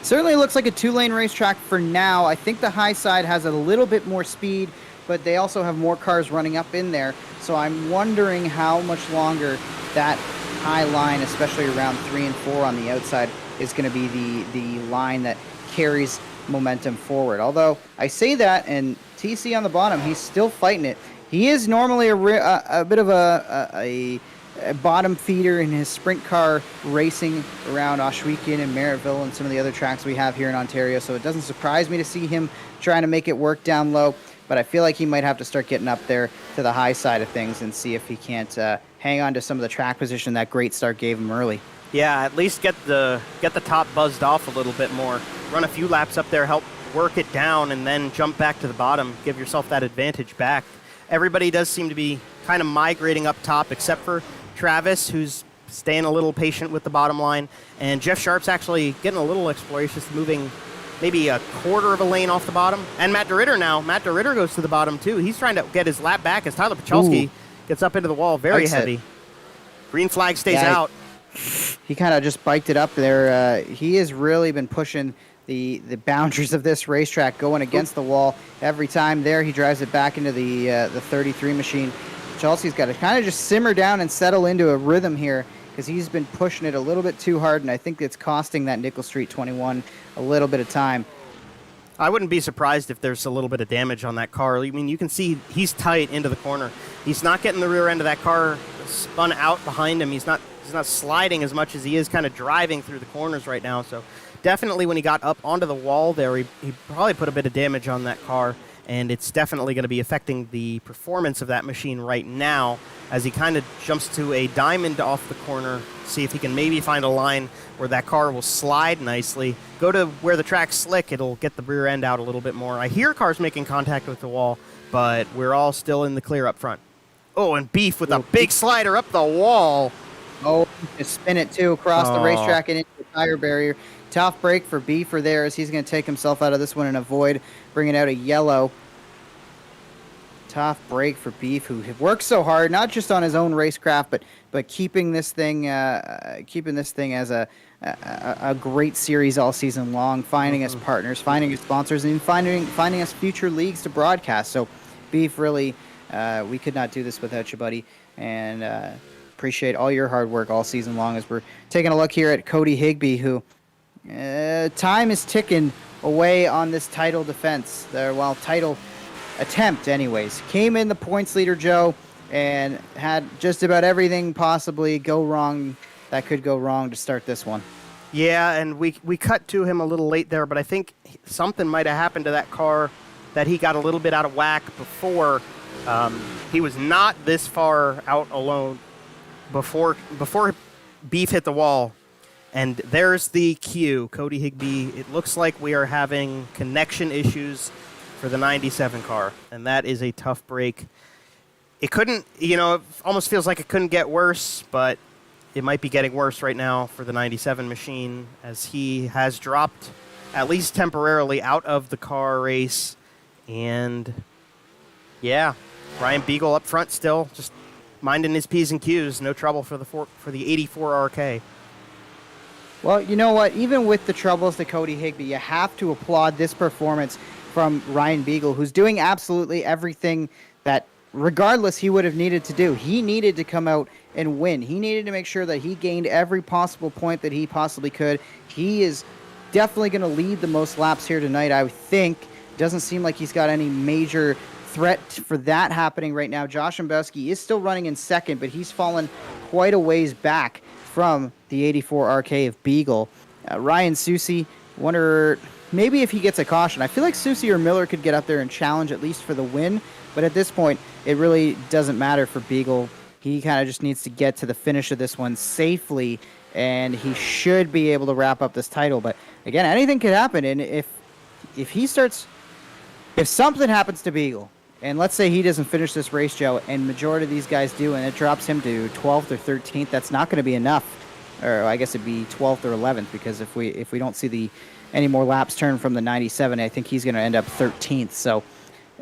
Certainly looks like a two-lane racetrack for now. I think the high side has a little bit more speed, but they also have more cars running up in there. So I'm wondering how much longer that high line, especially around 3 and 4 on the outside, is going to be the line that carries momentum forward. Although I say that, and TC on the bottom, he's still fighting it. He is normally a bit of a bottom feeder in his sprint car racing around Ohsweken and Merrittville and some of the other tracks we have here in Ontario, so it doesn't surprise me to see him trying to make it work down low, but I feel like he might have to start getting up there to the high side of things and see if he can't hang on to some of the track position that great start gave him early. Yeah, at least get the top buzzed off a little bit more. Run a few laps up there, help work it down, and then jump back to the bottom. Give yourself that advantage back. Everybody does seem to be kind of migrating up top, except for Travis, who's staying a little patient with the bottom line. And Jeff Sharp's actually getting a little exploracious, moving maybe a quarter of a lane off the bottom. And Matt DeRitter now. Matt DeRitter goes to the bottom, too. He's trying to get his lap back as Tyler Pachalski gets up into the wall very heavy. Green flag stays out. He kind of just biked it up there. He has really been pushing the boundaries of this racetrack, going against the wall every time. There he drives it back into the 33 machine. Chelsea's got to kind of just simmer down and settle into a rhythm here because he's been pushing it a little bit too hard, and I think it's costing that Nickel Street 21 a little bit of time. I wouldn't be surprised if there's a little bit of damage on that car. I mean, you can see he's tight into the corner. He's not getting the rear end of that car spun out behind him. He's not sliding as much as he is kind of driving through the corners right now. So definitely when he got up onto the wall there, he probably put a bit of damage on that car, and it's definitely going to be affecting the performance of that machine right now as he kind of jumps to a diamond off the corner, see if he can maybe find a line where that car will slide nicely. Go to where the track's slick, it'll get the rear end out a little bit more. I hear cars making contact with the wall, but we're all still in the clear up front. Oh, and Beef with a big slider up the wall. Oh, just spin it too across the racetrack and into the tire barrier. Tough break for Beefer there as he's going to take himself out of this one and avoid bringing out a yellow. Tough break for Beef, who works so hard, not just on his own racecraft, but keeping this thing as a great series all season long, finding us partners, finding us sponsors, and finding us future leagues to broadcast. So, Beef, really, we could not do this without you, buddy, and appreciate all your hard work all season long. As we're taking a look here at Cody Higbie, who time is ticking away on this title defense. Title attempt anyways. Came in the points leader, Joe, and had just about everything possibly go wrong that could go wrong to start this one. Yeah, and we cut to him a little late there, but I think something might have happened to that car that he got a little bit out of whack before. He was not this far out alone before Beef hit the wall. And there's the cue, Cody Higbie. It looks like we are having connection issues for the 97 car, and that is a tough break. It couldn't, it almost feels like it couldn't get worse, but it might be getting worse right now for the 97 machine as he has dropped, at least temporarily, out of the car race. And, yeah, Ryan Beagle up front still, just minding his P's and Q's. No trouble for the 84 RK. Well, you know what? Even with the troubles to Cody Higbie, you have to applaud this performance from Ryan Beagle, who's doing absolutely everything that regardless, he would have needed to do. He needed to come out and win. He needed to make sure that he gained every possible point that he possibly could. He is definitely going to lead the most laps here tonight, I think. Doesn't seem like he's got any major threat for that happening right now. Josh Umbowski is still running in second, but he's fallen quite a ways back from the 84 RK of Beagle. Ryan Susi, wonder maybe if he gets a caution. I feel like Susi or Miller could get up there and challenge at least for the win, but at this point, it really doesn't matter for Beagle. He kind of just needs to get to the finish of this one safely, and he should be able to wrap up this title. But again, anything could happen, and if something happens to Beagle, and let's say he doesn't finish this race, Joe, and majority of these guys do, and it drops him to 12th or 13th, that's not going to be enough. Or I guess it'd be 12th or 11th, because if we don't see any more laps turn from the 97, I think he's going to end up 13th. So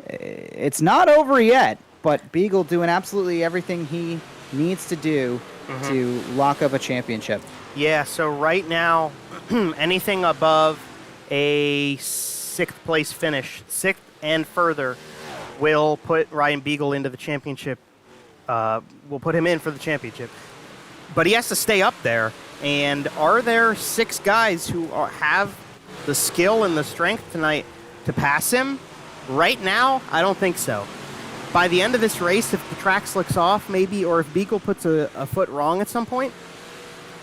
it's not over yet, but Beagle doing absolutely everything he needs to do to lock up a championship. Yeah, so right now, anything above a 6th place finish, 6th and further, will put Ryan Beagle into the championship. Will put him in for the championship. But he has to stay up there. And are there 6 guys who have the skill and the strength tonight to pass him? Right now, I don't think so. By the end of this race, if the track slicks off maybe, or if Beagle puts a foot wrong at some point,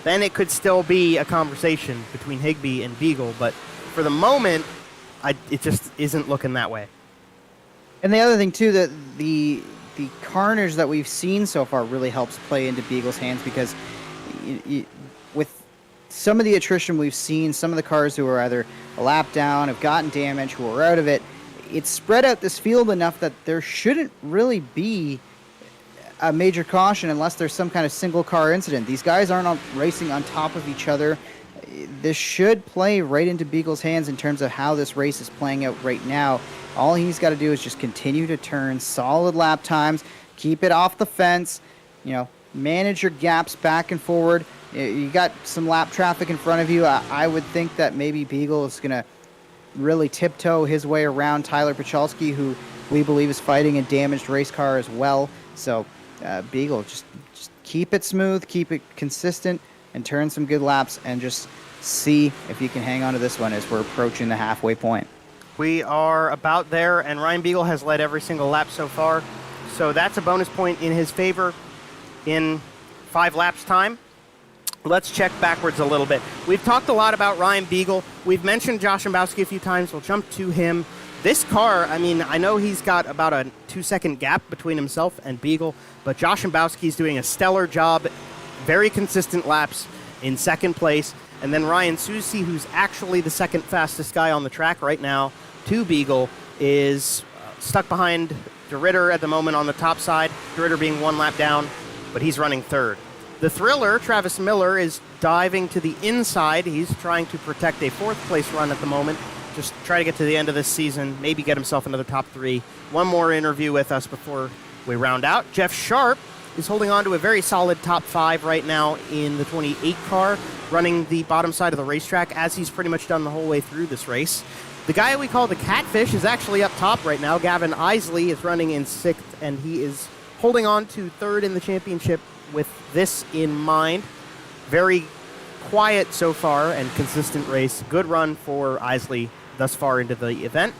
then it could still be a conversation between Higbie and Beagle. But for the moment, it just isn't looking that way. And the other thing, too, that the carnage that we've seen so far really helps play into Beagle's hands, because with some of the attrition we've seen, some of the cars who are either a lap down, have gotten damage, who are out of it, it's spread out this field enough that there shouldn't really be a major caution unless there's some kind of single car incident. These guys aren't racing on top of each other. This should play right into Beagle's hands in terms of how this race is playing out right now. All he's got to do is just continue to turn solid lap times, keep it off the fence, manage your gaps back and forward. You got some lap traffic in front of you. I would think that maybe Beagle is going to really tiptoe his way around Tyler Pachalski, who we believe is fighting a damaged race car as well. So Beagle, just keep it smooth, keep it consistent, and turn some good laps, and just see if you can hang on to this one as we're approaching the halfway point. We are about there, and Ryan Beagle has led every single lap so far. So that's a bonus point in his favor in 5 laps time. Let's check backwards a little bit. We've talked a lot about Ryan Beagle. We've mentioned Josh Umbowski a few times. We'll jump to him. This car, I know he's got about a 2-second gap between himself and Beagle, but Josh Umbowski's doing a stellar job, very consistent laps in 2nd place. And then Ryan Susi, who's actually the 2nd fastest guy on the track right now, to Beagle, is stuck behind DeRitter at the moment on the top side, DeRitter being 1 lap down, but he's running 3rd. The thriller, Travis Miller, is diving to the inside. He's trying to protect a 4th place run at the moment, just try to get to the end of this season, maybe get himself another top 3. One more interview with us before we round out. Jeff Sharp is holding on to a very solid top 5 right now in the 28 car, running the bottom side of the racetrack, as he's pretty much done the whole way through this race. The guy we call the Catfish is actually up top right now. Gavin Isley is running in 6th, and he is holding on to 3rd in the championship with this in mind. Very quiet so far and consistent race. Good run for Isley thus far into the event.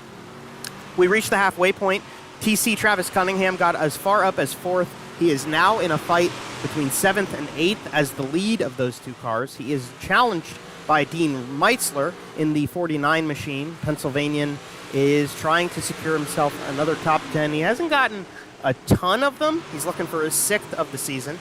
We reached the halfway point. TC Travis Cunningham got as far up as 4th. He is now in a fight between 7th and 8th as the lead of those 2 cars. He is challenged by Dean Meitzler in the 49 machine. Pennsylvanian is trying to secure himself another top 10. He hasn't gotten a ton of them. He's looking for his 6th of the season.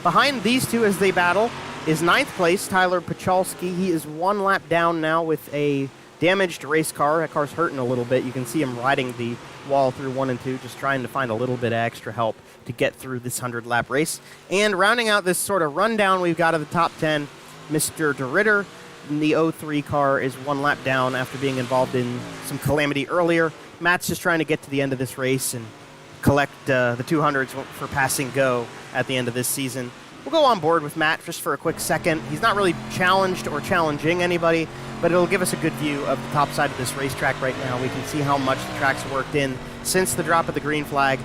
Behind these 2 as they battle is 9th place Tyler Pachalski. He is 1 lap down now with a damaged race car. That car's hurting a little bit. You can see him riding the wall through 1 and 2, just trying to find a little bit of extra help to get through this 100-lap race. And rounding out this sort of rundown we've got of the top 10, Mr. DeRitter in the 03 car is 1 lap down after being involved in some calamity earlier. Matt's just trying to get to the end of this race and collect the 200s for passing go at the end of this season. We'll go on board with Matt just for a quick second. He's not really challenged or challenging anybody, but it'll give us a good view of the top side of this racetrack right now. We can see how much the track's worked in since the drop of the green flag.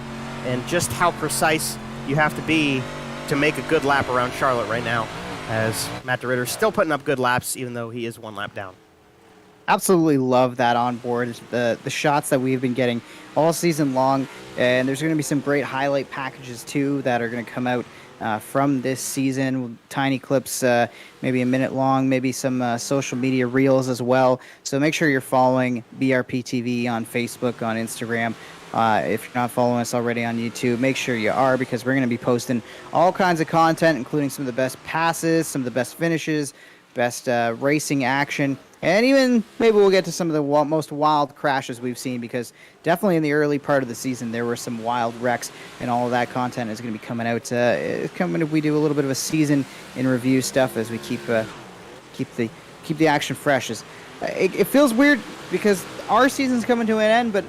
and just how precise you have to be to make a good lap around Charlotte right now, as Matt DeRitter's still putting up good laps, even though he is 1 lap down. Absolutely love that on board, the shots that we've been getting all season long, and there's going to be some great highlight packages too that are going to come out from this season, tiny clips, maybe a minute long, maybe some social media reels as well. So make sure you're following BRPtv on Facebook, on Instagram. If you're not following us already on YouTube, make sure you are, because we're going to be posting all kinds of content, including some of the best passes, some of the best finishes, best racing action, and even maybe we'll get to some of the most wild crashes we've seen, because definitely in the early part of the season there were some wild wrecks, and all of that content is going to be coming out. We do a little bit of a season in review stuff as we keep the action fresh. It feels weird because our season's coming to an end, but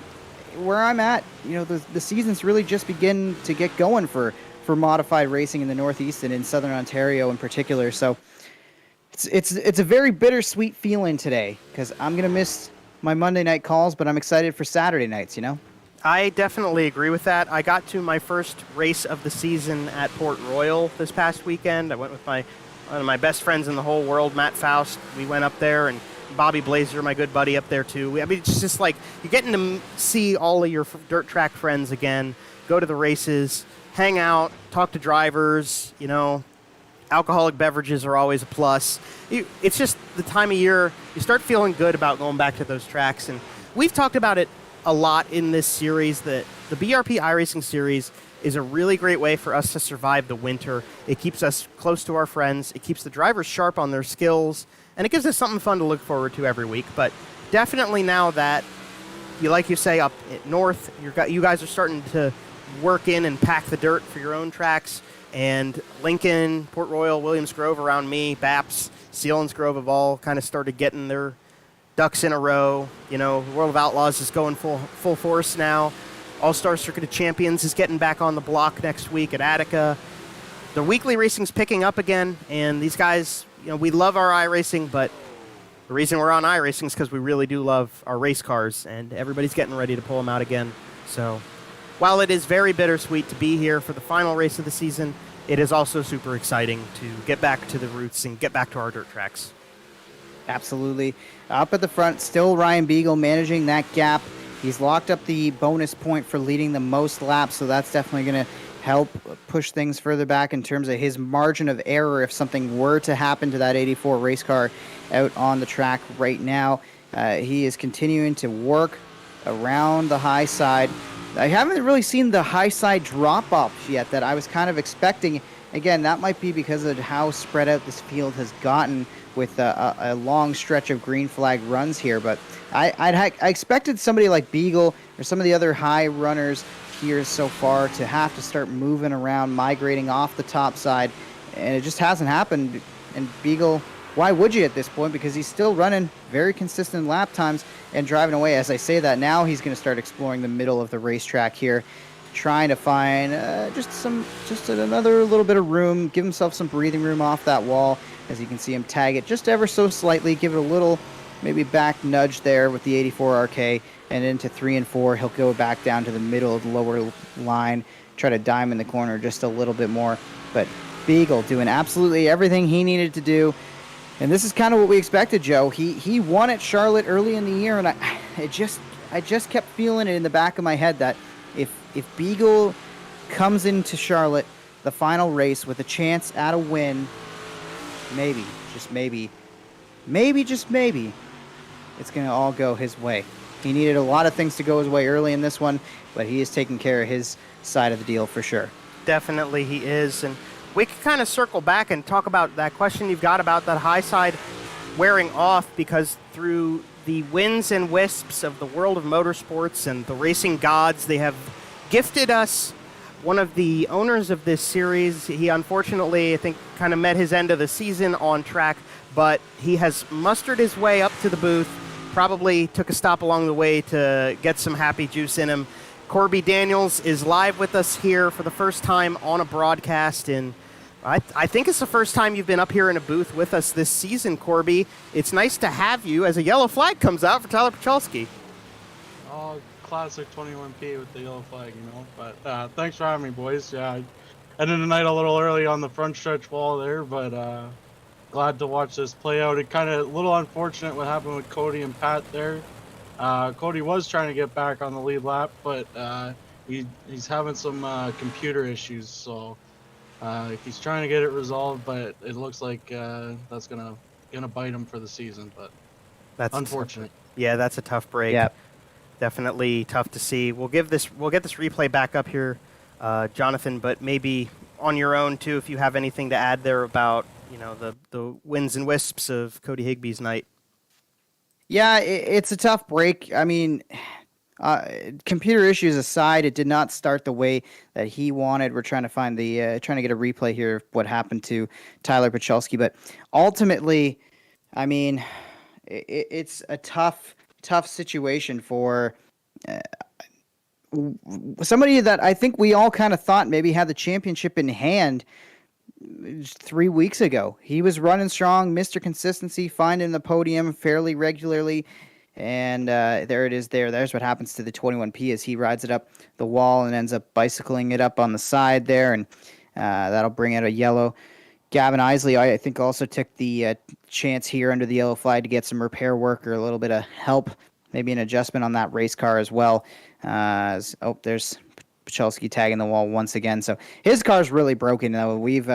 where I'm at, the season's really just begin to get going for modified racing in the Northeast and in Southern Ontario in particular. So it's a very bittersweet feeling today, because I'm going to miss my Monday night calls, but I'm excited for Saturday nights, I definitely agree with that. I got to my first race of the season at Port Royal this past weekend. I went with one of my best friends in the whole world, Matt Faust. We went up there, and Bobby Blazer, my good buddy, up there too. It's just like you're getting to see all of your dirt track friends again, go to the races, hang out, talk to drivers, Alcoholic beverages are always a plus. It's just the time of year you start feeling good about going back to those tracks. And we've talked about it a lot in this series, that the BRP iRacing series is a really great way for us to survive the winter. It keeps us close to our friends. It keeps the drivers sharp on their skills. And it gives us something fun to look forward to every week. But definitely now that, like you say, up north, you guys are starting to work in and pack the dirt for your own tracks. And Lincoln, Port Royal, Williams Grove around me, Baps, Sealands Grove have all kind of started getting their ducks in a row. World of Outlaws is going full force now. All-Star Circuit of Champions is getting back on the block next week at Attica. The weekly racing's picking up again, and these guys, we love our iRacing, but the reason we're on iRacing is because we really do love our race cars, and everybody's getting ready to pull them out again. So while it is very bittersweet to be here for the final race of the season, it is also super exciting to get back to the roots and get back to our dirt tracks. Absolutely. Up at the front, still Ryan Beagle managing that gap. He's locked up the bonus point for leading the most laps, so that's definitely going to help push things further back in terms of his margin of error if something were to happen to that 84 race car out on the track right now. He is continuing to work around the high side. I haven't really seen the high side drop-off yet that I was kind of expecting. Again, that might be because of how spread out this field has gotten with a long stretch of green flag runs here. But I expected somebody like Beagle or some of the other high runners here so far to have to start moving around, migrating off the top side, and it just hasn't happened. And Beagle, why would you at this point? Because he's still running very consistent lap times and driving away. As I say that, now he's going to start exploring the middle of the racetrack here, trying to find just another little bit of room, give himself some breathing room off that wall. As you can see him tag it just ever so slightly, give it a little maybe back nudge there with the 84 RK, and into 3 and 4 he'll go back down to the middle of the lower line, try to dime in the corner just a little bit more. But Beagle doing absolutely everything he needed to do. And this is kind of what we expected, Joe. He won at Charlotte early in the year, and I just kept feeling it in the back of my head that if Beagle comes into Charlotte, the final race, with a chance at a win, maybe, just maybe, it's going to all go his way. He needed a lot of things to go his way early in this one, but he is taking care of his side of the deal for sure. Definitely he is. And we can kind of circle back and talk about that question you've got about that high side wearing off, because through the wins and wisps of the world of motorsports and the racing gods, they have gifted us one of the owners of this series. He unfortunately, I think, kind of met his end of the season on track, but he has mustered his way up to the booth, probably took a stop along the way to get some happy juice in him. Corby Daniels is live with us here for the first time on a broadcast, and I think it's the first time you've been up here in a booth with us this season, Corby. It's nice to have you as a yellow flag comes out for Tyler Pachalski. Oh, classic 21P with the yellow flag, you know. But thanks for having me, boys. Yeah, I ended the night a little early on the front stretch wall there, but glad to watch this play out. It kind of a little unfortunate what happened with Cody and Pat there. Cody was trying to get back on the lead lap, but he's having some computer issues, so he's trying to get it resolved. But it looks like that's gonna bite him for the season. But That's unfortunate. Yeah, that's a tough break. Yep. Definitely tough to see. We'll get this replay back up here, Jonathan, but maybe on your own too, if you have anything to add there about the wins and wisps of Cody Higbie's night. Yeah, it's a tough break. I mean, computer issues aside, it did not start the way that he wanted. We're trying to find trying to get a replay here of what happened to Tyler Pachelski, but ultimately, I mean, it's a tough situation for somebody that I think we all kind of thought maybe had the championship in hand 3 weeks ago. He was running strong, Mr. Consistency, finding the podium fairly regularly, and there it is there. There's what happens to the 21P as he rides it up the wall and ends up bicycling it up on the side there, and that'll bring out a yellow. Gavin Isley, I think, also took the chance here under the yellow flag to get some repair work or a little bit of help, maybe an adjustment on that race car as well. There's Pachelski tagging the wall once again. So his car's really broken. Though we've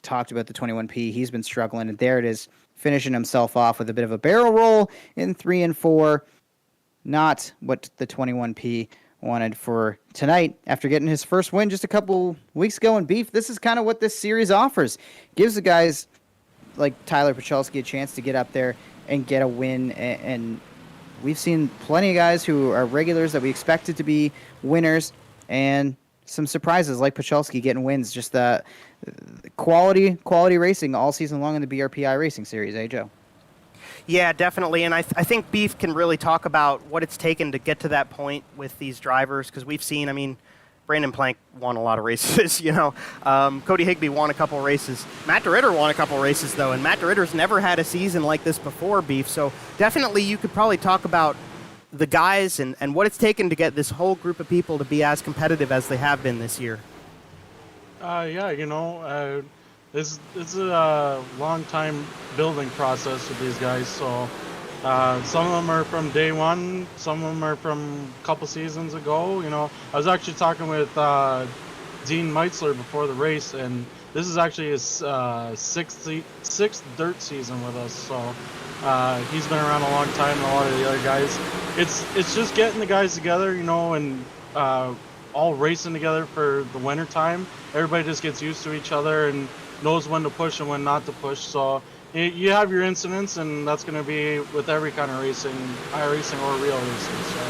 talked about the 21P. He's been struggling, and there it is, finishing himself off with a bit of a barrel roll in 3 and 4. Not what the 21P wanted for tonight after getting his first win just a couple weeks ago in Beef. This is kind of what this series offers. Gives the guys like Tyler Pachelski a chance to get up there and get a win. And we've seen plenty of guys who are regulars that we expected to be winners, and some surprises like Pachelski getting wins. Just the quality racing all season long in the BRP iRacing series, Joe? Yeah, definitely, and I think Beef can really talk about what it's taken to get to that point with these drivers, because we've seen, I mean, Brandon Plank won a lot of races, Cody Higbie won a couple races. Matt DeRitter won a couple races, though, and Matt DeRitter's never had a season like this before, Beef, so definitely you could probably talk about the guys and what it's taken to get this whole group of people to be as competitive as they have been this year. It's a long time building process with these guys. So some of them are from day one, some of them are from a couple seasons ago. I was actually talking with Dean Meitzler before the race, and this is actually his sixth dirt season with us. So he's been around a long time, and a lot of the other guys. It's just getting the guys together, and all racing together for the winter time. Everybody just gets used to each other and knows when to push and when not to push. So you have your incidents, and that's going to be with every kind of racing, iRacing or real racing. So,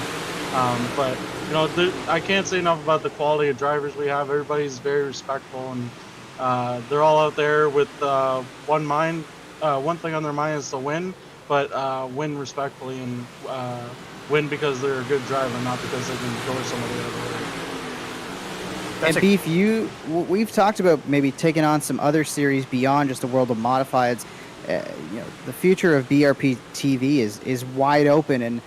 I can't say enough about the quality of drivers we have. Everybody's very respectful, and they're all out there with one mind. One thing on their mind is to win, but win respectfully and win because they're a good driver, not because they can go somebody out of the way. And Beef, we've talked about maybe taking on some other series beyond just the world of modifieds. The future of BRPtv is wide open, and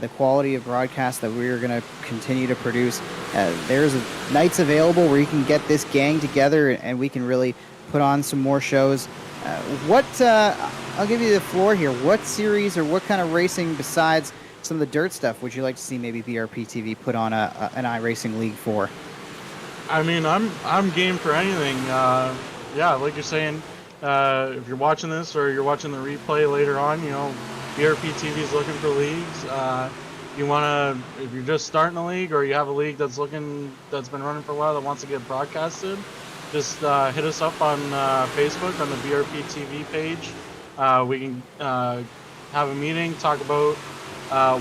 the quality of broadcast that we're going to continue to produce. There's nights available where you can get this gang together, and we can really put on some more shows. I'll give you the floor here. What series or what kind of racing besides some of the dirt stuff would you like to see maybe BRPtv put on an iRacing league for? I mean, I'm game for anything. Like you're saying, if you're watching this or you're watching the replay later on, BRPtv is looking for leagues. If you're just starting a league or you have a league that's been running for a while that wants to get broadcasted, just hit us up on Facebook on the BRPtv page. We can have a meeting, talk about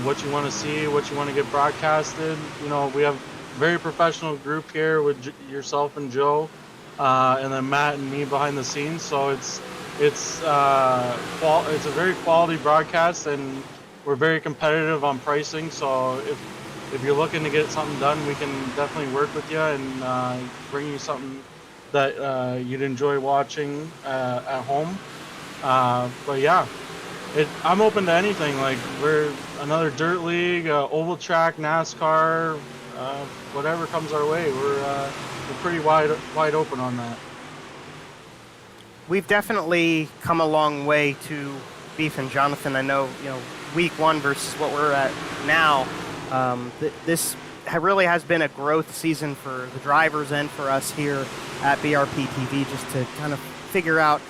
what you want to see, what you want to get broadcasted. We have very professional group here with yourself and Joe, and then Matt and me behind the scenes. So it's a very quality broadcast, and we're very competitive on pricing. So if you're looking to get something done, we can definitely work with you and bring you something that you'd enjoy watching at home. But yeah, I'm open to anything. Like, we're another dirt league, oval track, NASCAR, whatever comes our way. We're pretty wide open on that. We've definitely come a long way to Beef and Jonathan. I know, week one versus what we're at now. This really has been a growth season for the drivers and for us here at BRPtv, just to kind of figure out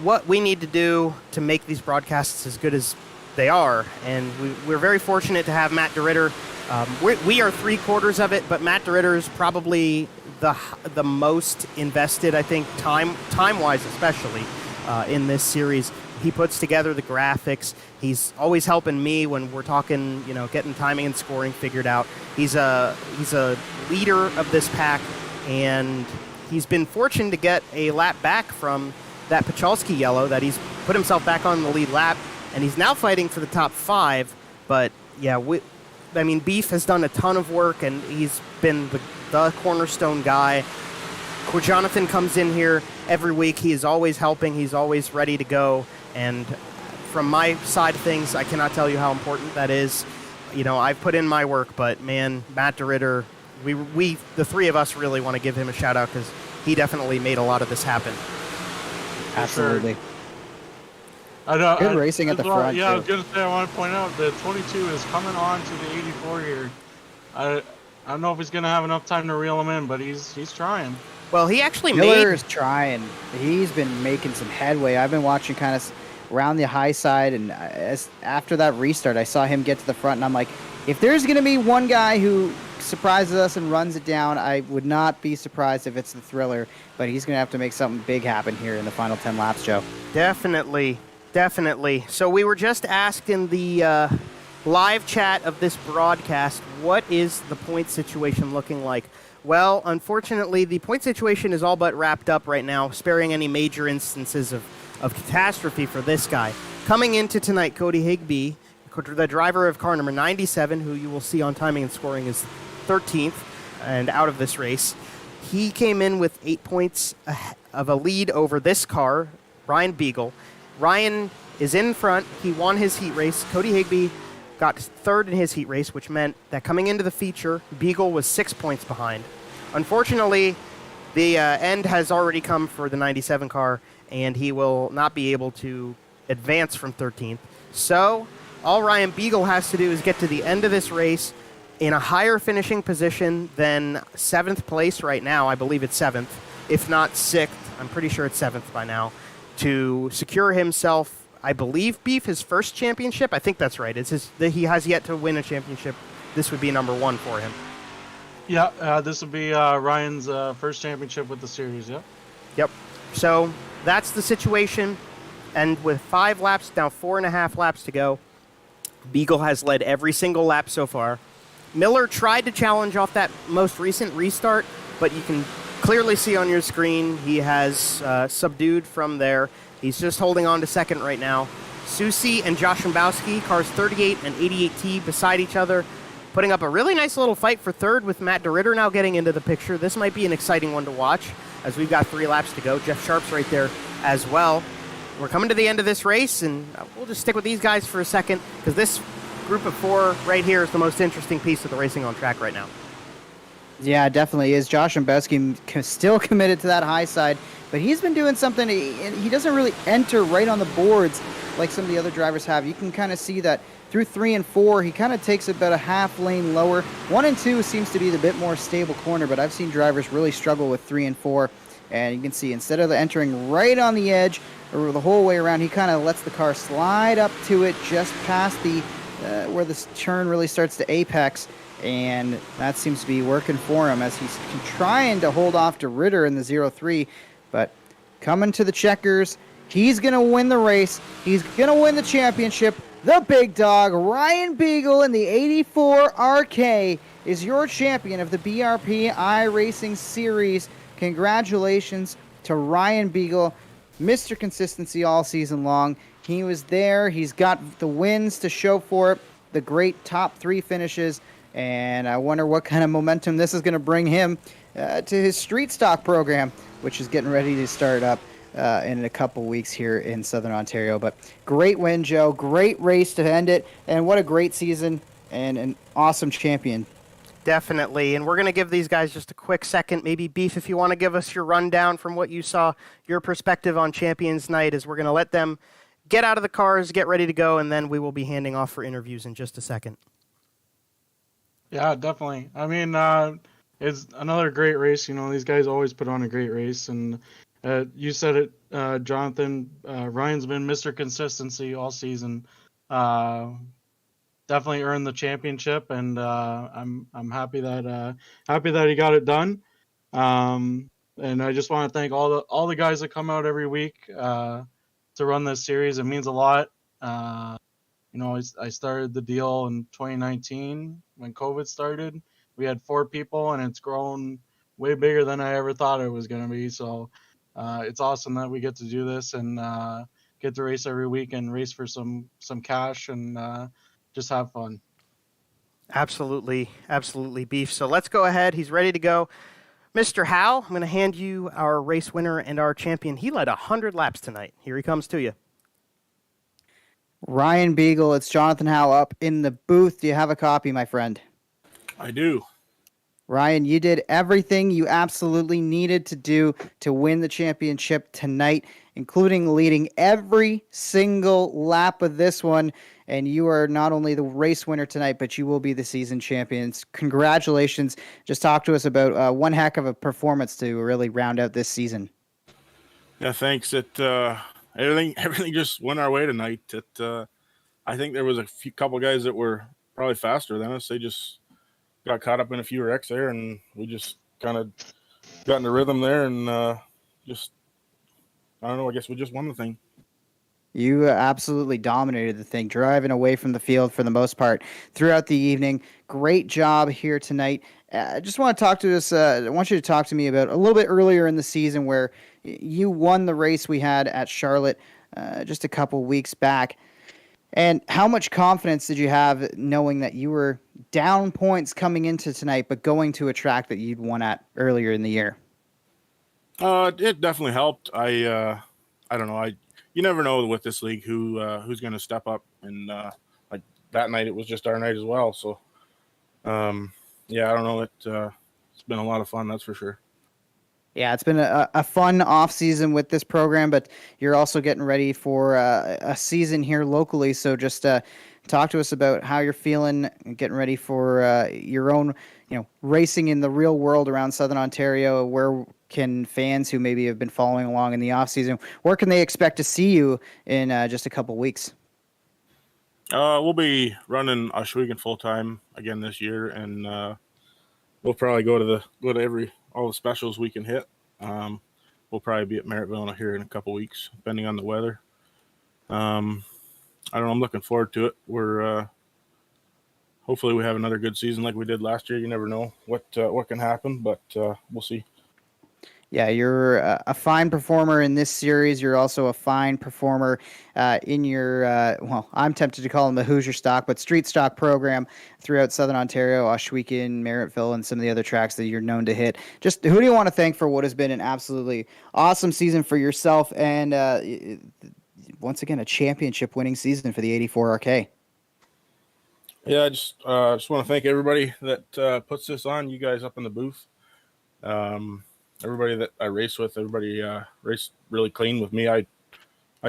what we need to do to make these broadcasts as good as they are. And we're very fortunate to have Matt DeRitter. We are 3/4 of it, but Matt DeRitter is probably the most invested, I think, time-wise especially, in this series. He puts together the graphics. He's always helping me when we're talking, getting timing and scoring figured out. He's a leader of this pack, and he's been fortunate to get a lap back from that Pachalski yellow that he's put himself back on the lead lap, and he's now fighting for the top 5. But yeah, Beef has done a ton of work, and he's been the cornerstone guy. Jonathan comes in here every week. He is always helping. He's always ready to go. And from my side of things, I cannot tell you how important that is. I've put in my work, but man, Matt DeRitter, we the three of us really want to give him a shout out because he definitely made a lot of this happen. Absolutely. I know, good racing at the front. Yeah, I was going to say, I want to point out that 22 is coming on to the 84 here. I don't know if he's going to have enough time to reel him in, but he's trying. Well, he actually Miller's trying. He's been making some headway. I've been watching kind of around the high side, and after that restart, I saw him get to the front, and I'm like, if there's going to be one guy who surprises us and runs it down, I would not be surprised if it's the Thriller, but he's going to have to make something big happen here in the final 10 laps, Joe. Definitely. So we were just asked in the live chat of this broadcast, what is the point situation looking like? Well, unfortunately, the point situation is all but wrapped up right now, sparing any major instances of catastrophe for this guy. Coming into tonight, Cody Higbie, the driver of car number 97, who you will see on timing and scoring is 13th and out of this race. He came in with 8 points of a lead over this car, Ryan Beagle. Ryan is in front. He won his heat race. Cody Higbie got third in his heat race, which meant that coming into the feature, Beagle was 6 points behind. Unfortunately, the end has already come for the 97 car, and he will not be able to advance from 13th. So all Ryan Beagle has to do is get to the end of this race in a higher finishing position than 7th place right now. I believe it's 7th, if not 6th. I'm pretty sure it's 7th by now, to secure himself, I believe, Beef, his first championship. I think that's right. He has yet to win a championship. This would be number 1 for him. Yeah, this would be Ryan's first championship with the series, Yep. So that's the situation. And with 5 laps, now 4.5 laps to go, Beagle has led every single lap so far. Miller tried to challenge off that most recent restart, but you can clearly see on your screen he has subdued from there. He's just holding on to second right now. Susie and Josh Shombowski, cars 38 and 88T beside each other, putting up a really nice little fight for third with Matt DeRitter now getting into the picture. This might be an exciting one to watch as we've got 3 laps to go. Jeff Sharp's right there as well. We're coming to the end of this race, and we'll just stick with these guys for a second because this group of 4 right here is the most interesting piece of the racing on track right now. Yeah, it definitely is. Josh Shombowski still committed to that high side, but he's been doing something. He doesn't really enter right on the boards like some of the other drivers have. You can kind of see that through 3 and 4, he kind of takes about a half lane lower. 1 and 2 seems to be the bit more stable corner, but I've seen drivers really struggle with 3 and 4. And you can see instead of entering right on the edge or the whole way around, he kind of lets the car slide up to it just past the where the turn really starts to apex. And that seems to be working for him as he's trying to hold off to Ritter in the 0-3. But coming to the checkers, he's going to win the race. He's going to win the championship. The big dog, Ryan Beagle in the 84 RK, is your champion of the BRP iRacing Series. Congratulations to Ryan Beagle, Mr. Consistency all season long. He was there. He's got the wins to show for it, the great top 3 finishes, and I wonder what kind of momentum this is going to bring him to his street stock program, which is getting ready to start up. in a couple weeks here in Southern Ontario. But great win, Joe. Great race to end it. And what a great season and an awesome champion. Definitely. And we're going to give these guys just a quick second. Maybe, Beef, if you want to give us your rundown from what you saw, your perspective on Champions Night, as we're going to let them get out of the cars, get ready to go, and then we will be handing off for interviews in just a second. Yeah, definitely. I mean, it's another great race. You know, these guys always put on a great race. And you said it, Jonathan, Ryan's been Mr. Consistency all season. Definitely earned the championship, and I'm happy that he got it done. And I just want to thank all the guys that come out every week to run this series. It means a lot. You know, I started the deal in 2019 when COVID started. We had 4 people, and it's grown way bigger than I ever thought it was going to be. So it's awesome that we get to do this and get to race every week and race for some cash and just have fun. Absolutely, absolutely, Beef. So let's go ahead. He's ready to go. Mr. Howe, I'm going to hand you our race winner and our champion. He led 100 laps tonight. Here he comes to you. Ryan Beagle, it's Jonathan Howe up in the booth. Do you have a copy, my friend? I do. Ryan, you did everything you absolutely needed to do to win the championship tonight, including leading every single lap of this one. And you are not only the race winner tonight, but you will be the season champions. Congratulations. Just talk to us about one heck of a performance to really round out this season. Yeah, thanks. Everything just went our way tonight. I think there was a couple guys that were probably faster than us. They just got caught up in a few wrecks there, and we just kind of got in the rhythm there, and I don't know, I guess we just won the thing. You absolutely dominated the thing, driving away from the field for the most part throughout the evening. Great job here tonight. I just want to talk to us. I want you to talk to me about a little bit earlier in the season where you won the race we had at Charlotte just a couple weeks back. And how much confidence did you have knowing that you were down points coming into tonight, but going to a track that you'd won at earlier in the year? It definitely helped. I don't know. You never know with this league who's going to step up, and like that night it was just our night as well. So, yeah, I don't know. It's been a lot of fun, that's for sure. Yeah, it's been a fun off season with this program, but you're also getting ready for a season here locally. So just talk to us about how you're feeling, getting ready for your own, racing in the real world around Southern Ontario. Where can fans who maybe have been following along in the off season, where can they expect to see you in just a couple weeks? We'll be running Oswego full time again this year, and we'll probably go to all the specials we can hit. We'll probably be at Merrittville here in a couple weeks, depending on the weather. I don't know. I'm looking forward to it. We're hopefully we have another good season like we did last year. You never know what can happen, but we'll see. Yeah, you're a fine performer in this series. You're also a fine performer in your, I'm tempted to call them the Hoosier Stock, but street stock program throughout Southern Ontario, Ohsweken, Merrittville, and some of the other tracks that you're known to hit. Just who do you want to thank for what has been an absolutely awesome season for yourself and, once again, a championship-winning season for the 84 RK? Yeah, I just want to thank everybody that puts this on, you guys up in the booth. Everybody that I race with, everybody raced really clean with me. I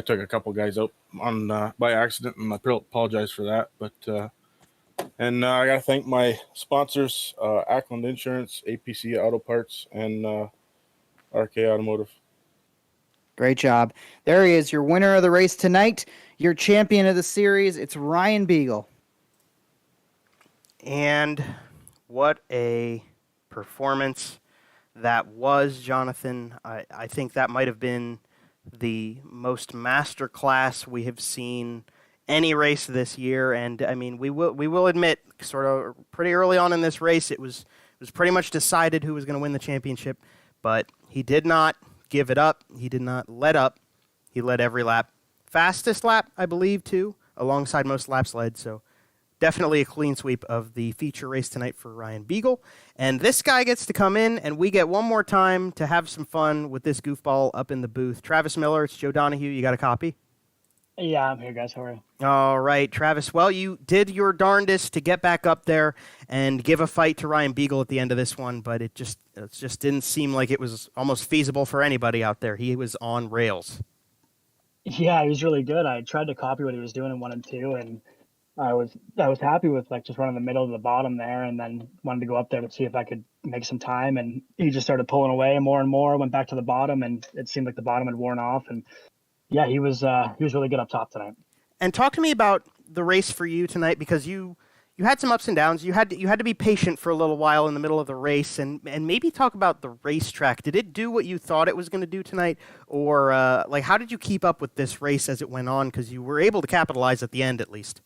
took a couple guys out on by accident, and I apologize for that. But and I got to thank my sponsors, Ackland Insurance, APC Auto Parts, and RK Automotive. Great job. There he is, your winner of the race tonight, your champion of the series. It's Ryan Beagle. And what a performance that was, Jonathan. I think that might have been the most masterclass we have seen any race this year. And I mean, we will admit, sort of pretty early on in this race, it was pretty much decided who was going to win the championship. But he did not give it up. He did not let up. He led every lap. Fastest lap, I believe, too, alongside most laps led. So definitely a clean sweep of the feature race tonight for Ryan Beagle. And this guy gets to come in, and we get one more time to have some fun with this goofball up in the booth. Travis Miller, it's Joe Donahue. You got a copy? Yeah, I'm here, guys. How are you? All right, Travis. Well, you did your darndest to get back up there and give a fight to Ryan Beagle at the end of this one, but it just didn't seem like it was almost feasible for anybody out there. He was on rails. Yeah, he was really good. I tried to copy what he was doing in 1 and 2, and I was happy with like just running the middle to the bottom there, and then wanted to go up there to see if I could make some time. And he just started pulling away more and more. Went back to the bottom, and it seemed like the bottom had worn off. And yeah, he was really good up top tonight. And talk to me about the race for you tonight, because you had some ups and downs. You had to be patient for a little while in the middle of the race, and maybe talk about the racetrack. Did it do what you thought it was going to do tonight, or like how did you keep up with this race as it went on? Because you were able to capitalize at the end, at least.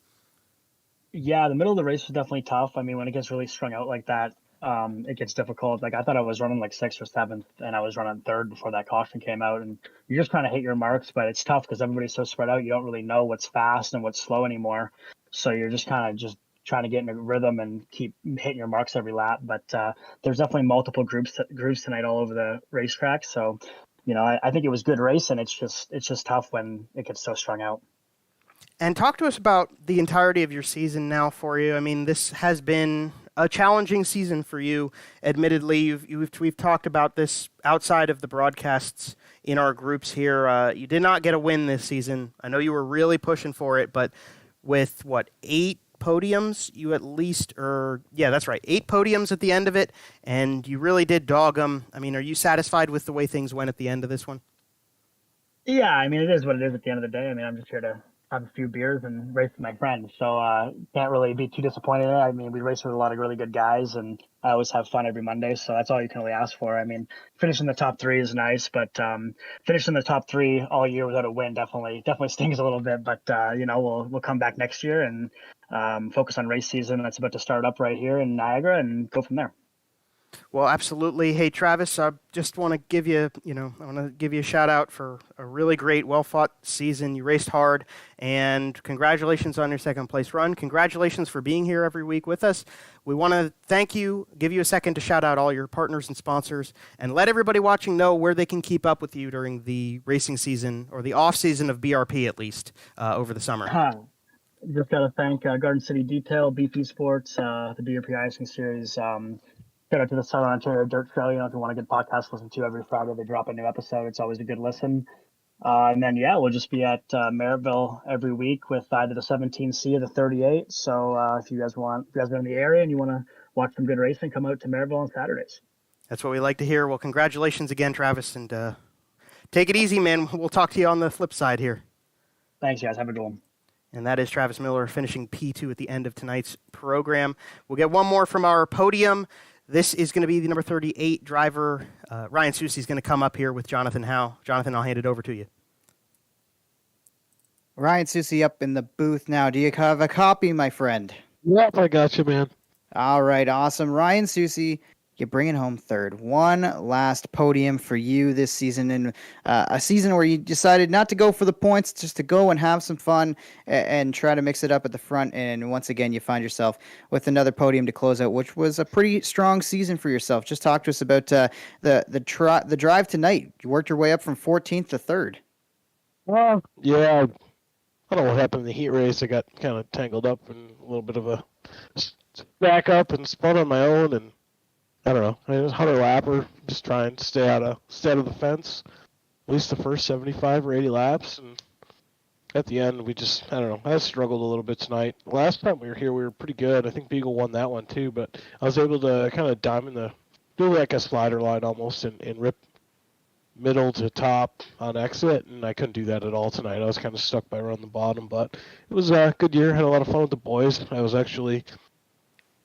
Yeah, the middle of the race was definitely tough. I mean, when it gets really strung out like that, it gets difficult. Like I thought I was running like 6th or 7th, and I was running 3rd before that caution came out. And you're just trying to hit your marks, but it's tough because everybody's so spread out. You don't really know what's fast and what's slow anymore. So you're just kind of just trying to get in a rhythm and keep hitting your marks every lap. But there's definitely multiple groups tonight all over the racetrack. So, I think it was good racing. It's just tough when it gets so strung out. And talk to us about the entirety of your season now for you. I mean, this has been a challenging season for you. Admittedly, we've talked about this outside of the broadcasts in our groups here. You did not get a win this season. I know you were really pushing for it, but with 8 podiums, you at least, that's right, 8 podiums at the end of it, and you really did dog them. I mean, are you satisfied with the way things went at the end of this one? Yeah, I mean, it is what it is at the end of the day. I mean, I'm just here to have a few beers and race with my friends. So can't really be too disappointed in it. I mean, we race with a lot of really good guys, and I always have fun every Monday. So that's all you can really ask for. I mean, finishing the top 3 is nice, but finishing the top 3 all year without a win definitely stings a little bit. But we'll come back next year and focus on race season that's about to start up right here in Niagara and go from there. Well, absolutely. Hey, Travis, I just want to give you, a shout out for a really great, well-fought season. You raced hard, and congratulations on your 2nd place run. Congratulations for being here every week with us. We want to thank you, give you a second to shout out all your partners and sponsors, and let everybody watching know where they can keep up with you during the racing season, or the off-season of BRP at least, over the summer. Just got to thank Garden City Detail, BP Sports, the BRP iRacing series. Shout out to the Southern Ontario Dirt Trail. If you want a good podcast to listen to every Friday, they drop a new episode. It's always a good listen. And then, we'll just be at Maryville every week with either the 17C or the 38. So if you guys are in the area and you want to watch some good racing, come out to Maryville on Saturdays. That's what we like to hear. Well, congratulations again, Travis, and take it easy, man. We'll talk to you on the flip side here. Thanks, guys. Have a good one. And that is Travis Miller finishing P2 at the end of tonight's program. We'll get one more from our podium. This is going to be the number 38 driver. Ryan Susie is going to come up here with Jonathan Howe. Jonathan, I'll hand it over to you. Ryan Susie up in the booth now. Do you have a copy, my friend? Yep, I got you, man. All right, awesome. Ryan Susie, you're bringing home 3rd. One last podium for you this season, in a season where you decided not to go for the points, just to go and have some fun and try to mix it up at the front. And once again, you find yourself with another podium to close out, which was a pretty strong season for yourself. Just talk to us about the drive tonight. You worked your way up from 14th to 3rd. Well, yeah, I don't know what happened in the heat race. I got kind of tangled up in a little bit of a back up and spun on my own, and I don't know. I was 100 lapper, just trying to stay out of the fence, at least the first 75 or 80 laps, and at the end we just, I don't know. I struggled a little bit tonight. Last time we were here, we were pretty good. I think Beagle won that one too, but I was able to kind of do like a slider line almost, and rip middle to top on exit, and I couldn't do that at all tonight. I was kind of stuck by around the bottom, but it was a good year. Had a lot of fun with the boys. I was actually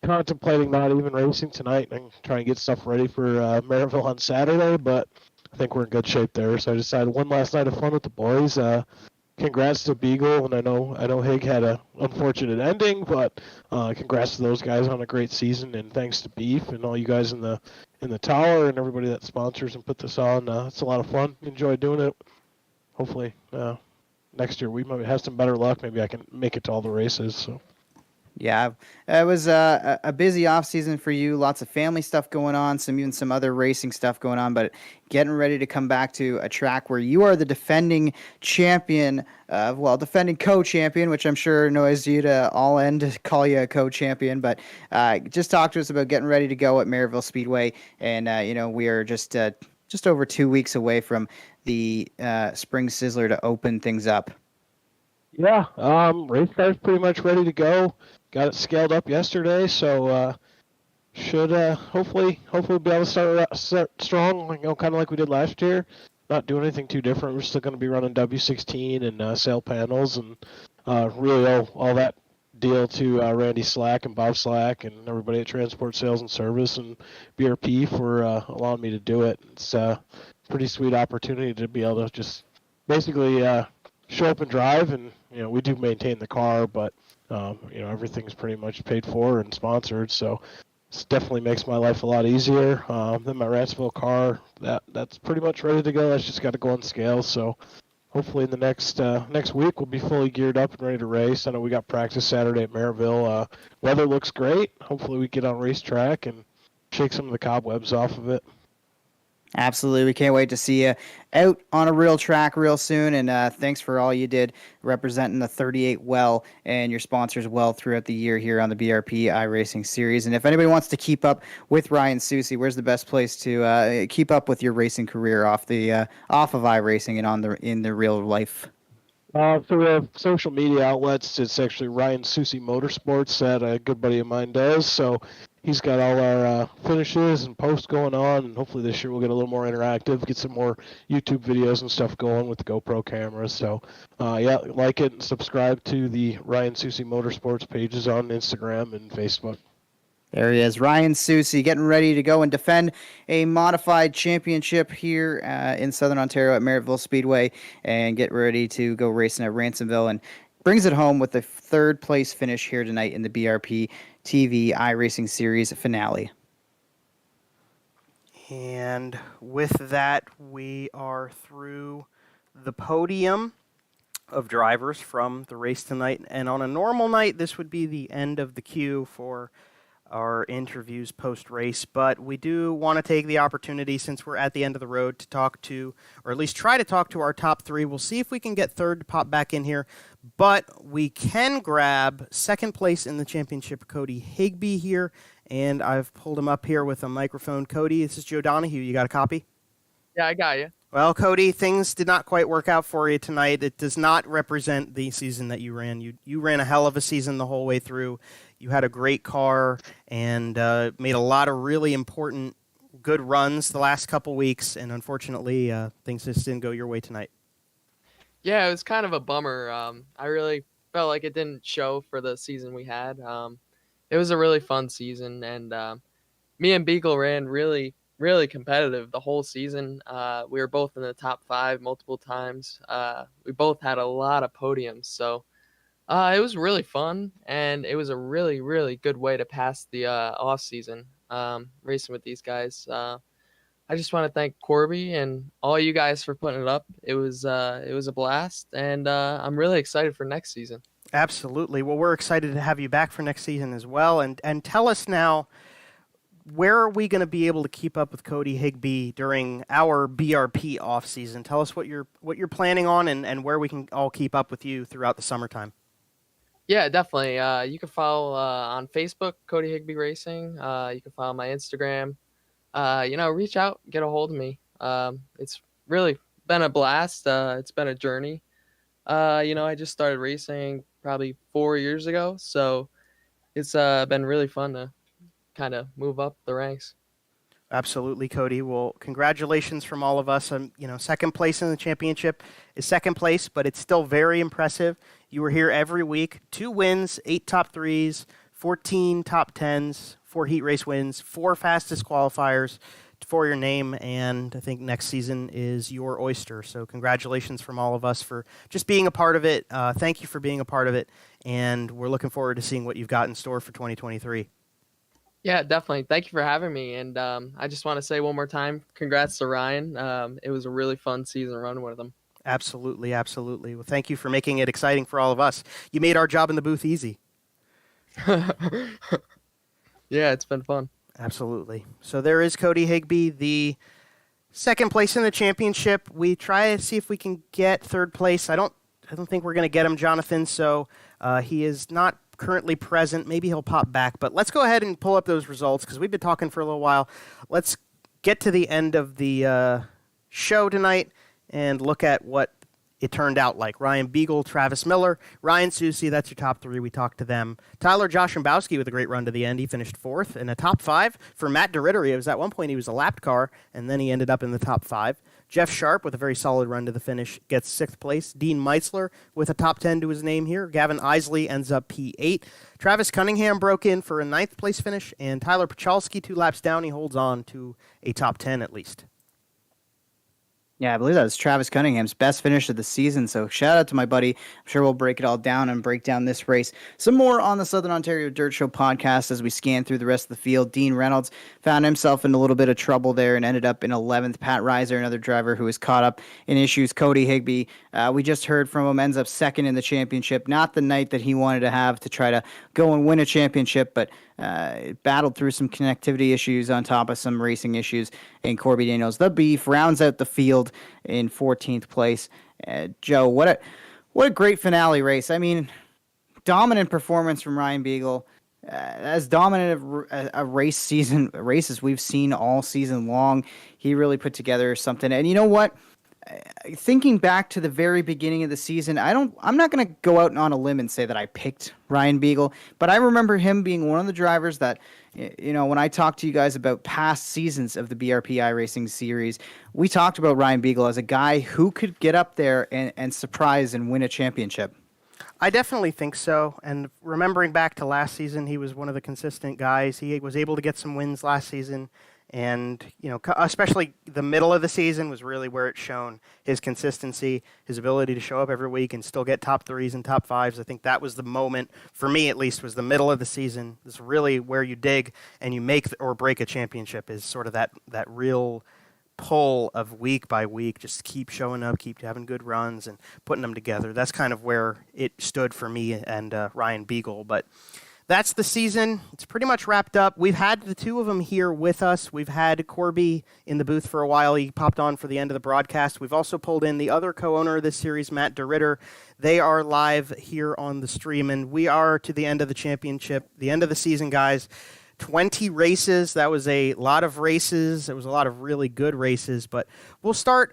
contemplating not even racing tonight and trying to get stuff ready for Maryville on Saturday, but I think we're in good shape there. So I decided one last night of fun with the boys. Congrats to Beagle, and I know Hig had a unfortunate ending, but congrats to those guys on a great season, and thanks to Beef and all you guys in the tower and everybody that sponsors and put this on. It's a lot of fun. Enjoy doing it. Hopefully next year we might have some better luck. Maybe I can make it to all the races. So. Yeah, it was a busy off season for you. Lots of family stuff going on, even some other racing stuff going on. But getting ready to come back to a track where you are the defending champion, defending co-champion, which I'm sure annoys you to all end to call you a co-champion. But just talk to us about getting ready to go at Maryville Speedway, and we are just over 2 weeks away from the Spring Sizzler to open things up. Yeah, race car's pretty much ready to go. Got it scaled up yesterday, so should hopefully be able to start strong, kind of like we did last year. Not doing anything too different. We're still going to be running W16 and sail panels, and really all that deal to Randy Slack and Bob Slack and everybody at Transport Sales and Service and BRP for allowing me to do it. It's a pretty sweet opportunity to be able to just basically show up and drive, and we do maintain the car, but everything's pretty much paid for and sponsored, so it definitely makes my life a lot easier. Then my Ransville car, that's pretty much ready to go. That's just got to go on scale, so hopefully in the next week we'll be fully geared up and ready to race. I know we got practice Saturday at Maryville. Weather looks great. Hopefully we get on racetrack and shake some of the cobwebs off of it. Absolutely. We can't wait to see you out on a real track real soon. And thanks for all you did representing the 38 well and your sponsors well throughout the year here on the BRP iRacing series. And if anybody wants to keep up with Ryan Susi, where's the best place to keep up with your racing career off of iRacing and in the real life? So we have social media outlets. It's actually Ryan Susi Motorsports that a good buddy of mine does. So he's got all our finishes and posts going on, and hopefully this year we'll get a little more interactive, get some more YouTube videos and stuff going with the GoPro cameras. So like it and subscribe to the Ryan Susi Motorsports pages on Instagram and Facebook. There he is, Ryan Susi, getting ready to go and defend a modified championship here in Southern Ontario at Maryville Speedway, and get ready to go racing at Ransomville, and brings it home with the third place finish here tonight in the BRP TV iRacing Series finale. And with that, we are through the podium of drivers from the race tonight. And on a normal night, this would be the end of the queue for our interviews post-race, but we do want to take the opportunity, since we're at the end of the road, to talk to, or at least try to talk to, our top three. We'll see if we can get third to pop back in here, but we can grab second place in the championship, Cody Higbie here, and I've pulled him up here with a microphone. Cody, this is Joe Donahue. You got a copy? Yeah, I got you. Well, Cody, things did not quite work out for you tonight. It does not represent the season that you ran. You ran a hell of a season the whole way through. You had a great car and made a lot of really important, good runs the last couple weeks, and unfortunately, things just didn't go your way tonight. Yeah, it was kind of a bummer. I really felt like it didn't show for the season we had. It was a really fun season, and me and Beagle ran really competitive the whole season. We were both in the top 5 multiple times. We both had a lot of podiums, so it was really fun, and it was a really good way to pass the off season, racing with these guys. I just want to thank Corby and all you guys for putting it up. It was a blast, and I'm really excited for next season. Absolutely. Well, we're excited to have you back for next season as well. And tell us now, where are we going to be able to keep up with Cody Higbie during our BRP off season? Tell us what you're planning on, and where we can all keep up with you throughout the summertime. Yeah, definitely. You can follow on Facebook, Cody Higbie Racing. You can follow my Instagram. Reach out, get a hold of me. It's really been a blast. It's been a journey. I just started racing probably 4 years ago, so it's been really fun to kind of move up the ranks. Absolutely, Cody. Well, congratulations from all of us. Second place in the championship is second place, but it's still very impressive. You were here every week. 2 wins, 8 top 3s, 14 top 10s, 4 heat race wins, 4 fastest qualifiers for your name, and I think next season is your oyster. So congratulations from all of us for just being a part of it. Thank you for being a part of it, and we're looking forward to seeing what you've got in store for 2023. Yeah, definitely. Thank you for having me. And I just want to say one more time, congrats to Ryan. It was a really fun season running with him. Absolutely. Well, thank you for making it exciting for all of us. You made our job in the booth easy. Yeah, it's been fun. Absolutely. So there is Cody Higbie, the second place in the championship. We try to see if we can get third place. I don't think we're going to get him, Jonathan. So he is not currently present. Maybe he'll pop back. But let's go ahead and pull up those results because we've been talking for a little while. Let's get to the end of the show tonight and look at what it turned out like. Ryan Beagle, Travis Miller, Ryan Susie, that's your top three. We talked to them. Tyler Joshimbowski with a great run to the end. He finished fourth. And a top five for Matt DeRitter. It was at one point he was a lapped car, and then he ended up in the top five. Jeff Sharp with a very solid run to the finish gets sixth place. Dean Meitzler with a top 10 to his name here. Gavin Isley ends up P8. Travis Cunningham broke in for a ninth place finish, and Tyler Pachalski 2 laps down. He holds on to a top 10 at least. Yeah, I believe that was Travis Cunningham's best finish of the season. So shout out to my buddy. I'm sure we'll break it all down and break down this race. Some more on the Southern Ontario Dirt Show podcast as we scan through the rest of the field. Dean Reynolds found himself in a little bit of trouble there and ended up in 11th. Pat Reiser, another driver who was caught up in issues. Cody Higbie, we just heard from him, ends up second in the championship. Not the night that he wanted to have to try to go and win a championship, but battled through some connectivity issues on top of some racing issues. And Corby Daniels, the Beef, rounds out the field in 14th place. Joe, what a great finale race. I mean, dominant performance from Ryan Beagle. As dominant a races we've seen all season long. He really put together something. And you know what? Thinking back to the very beginning of the season, I'm not going to go out on a limb and say that I picked Ryan Beagle, but I remember him being one of the drivers that, you know, when I talked to you guys about past seasons of the BRP iRacing series, we talked about Ryan Beagle as a guy who could get up there and surprise and win a championship. I definitely think so. And remembering back to last season, he was one of the consistent guys. He was able to get some wins last season. And, you know, especially the middle of the season was really where it shone. His consistency, his ability to show up every week and still get top threes and top fives. I think that was the moment, for me at least, was the middle of the season. It's really where you dig and you make or break a championship, is sort of that real pull of week by week. Just keep showing up, keep having good runs and putting them together. That's kind of where it stood for me and Ryan Beagle. But that's the season. It's pretty much wrapped up. We've had the two of them here with us. We've had Corby in the booth for a while. He popped on for the end of the broadcast. We've also pulled in the other co-owner of this series, Matt DeRitter. They are live here on the stream, and we are to the end of the championship, the end of the season, guys. 20 races. That was a lot of races. It was a lot of really good races, but we'll start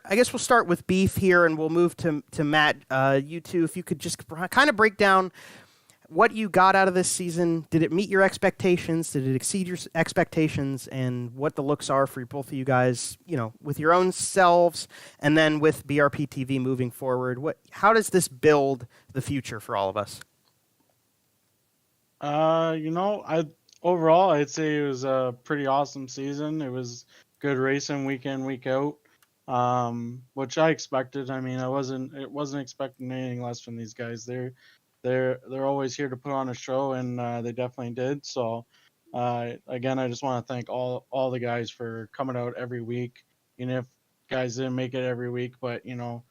with Beef here, and we'll move to Matt. You two, if you could just kind of break down what you got out of this season. Did it meet your expectations? Did it exceed your expectations? And what the looks are for both of you guys, you know, with your own selves and then with BRP TV moving forward. How does this build the future for all of us? Overall, I'd say it was a pretty awesome season. It was good racing week in, week out, which I expected. I mean, I wasn't expecting anything less from these guys. They're always here to put on a show, and they definitely did. So, again, I just want to thank all the guys for coming out every week. Even if guys didn't make it every week, but you know,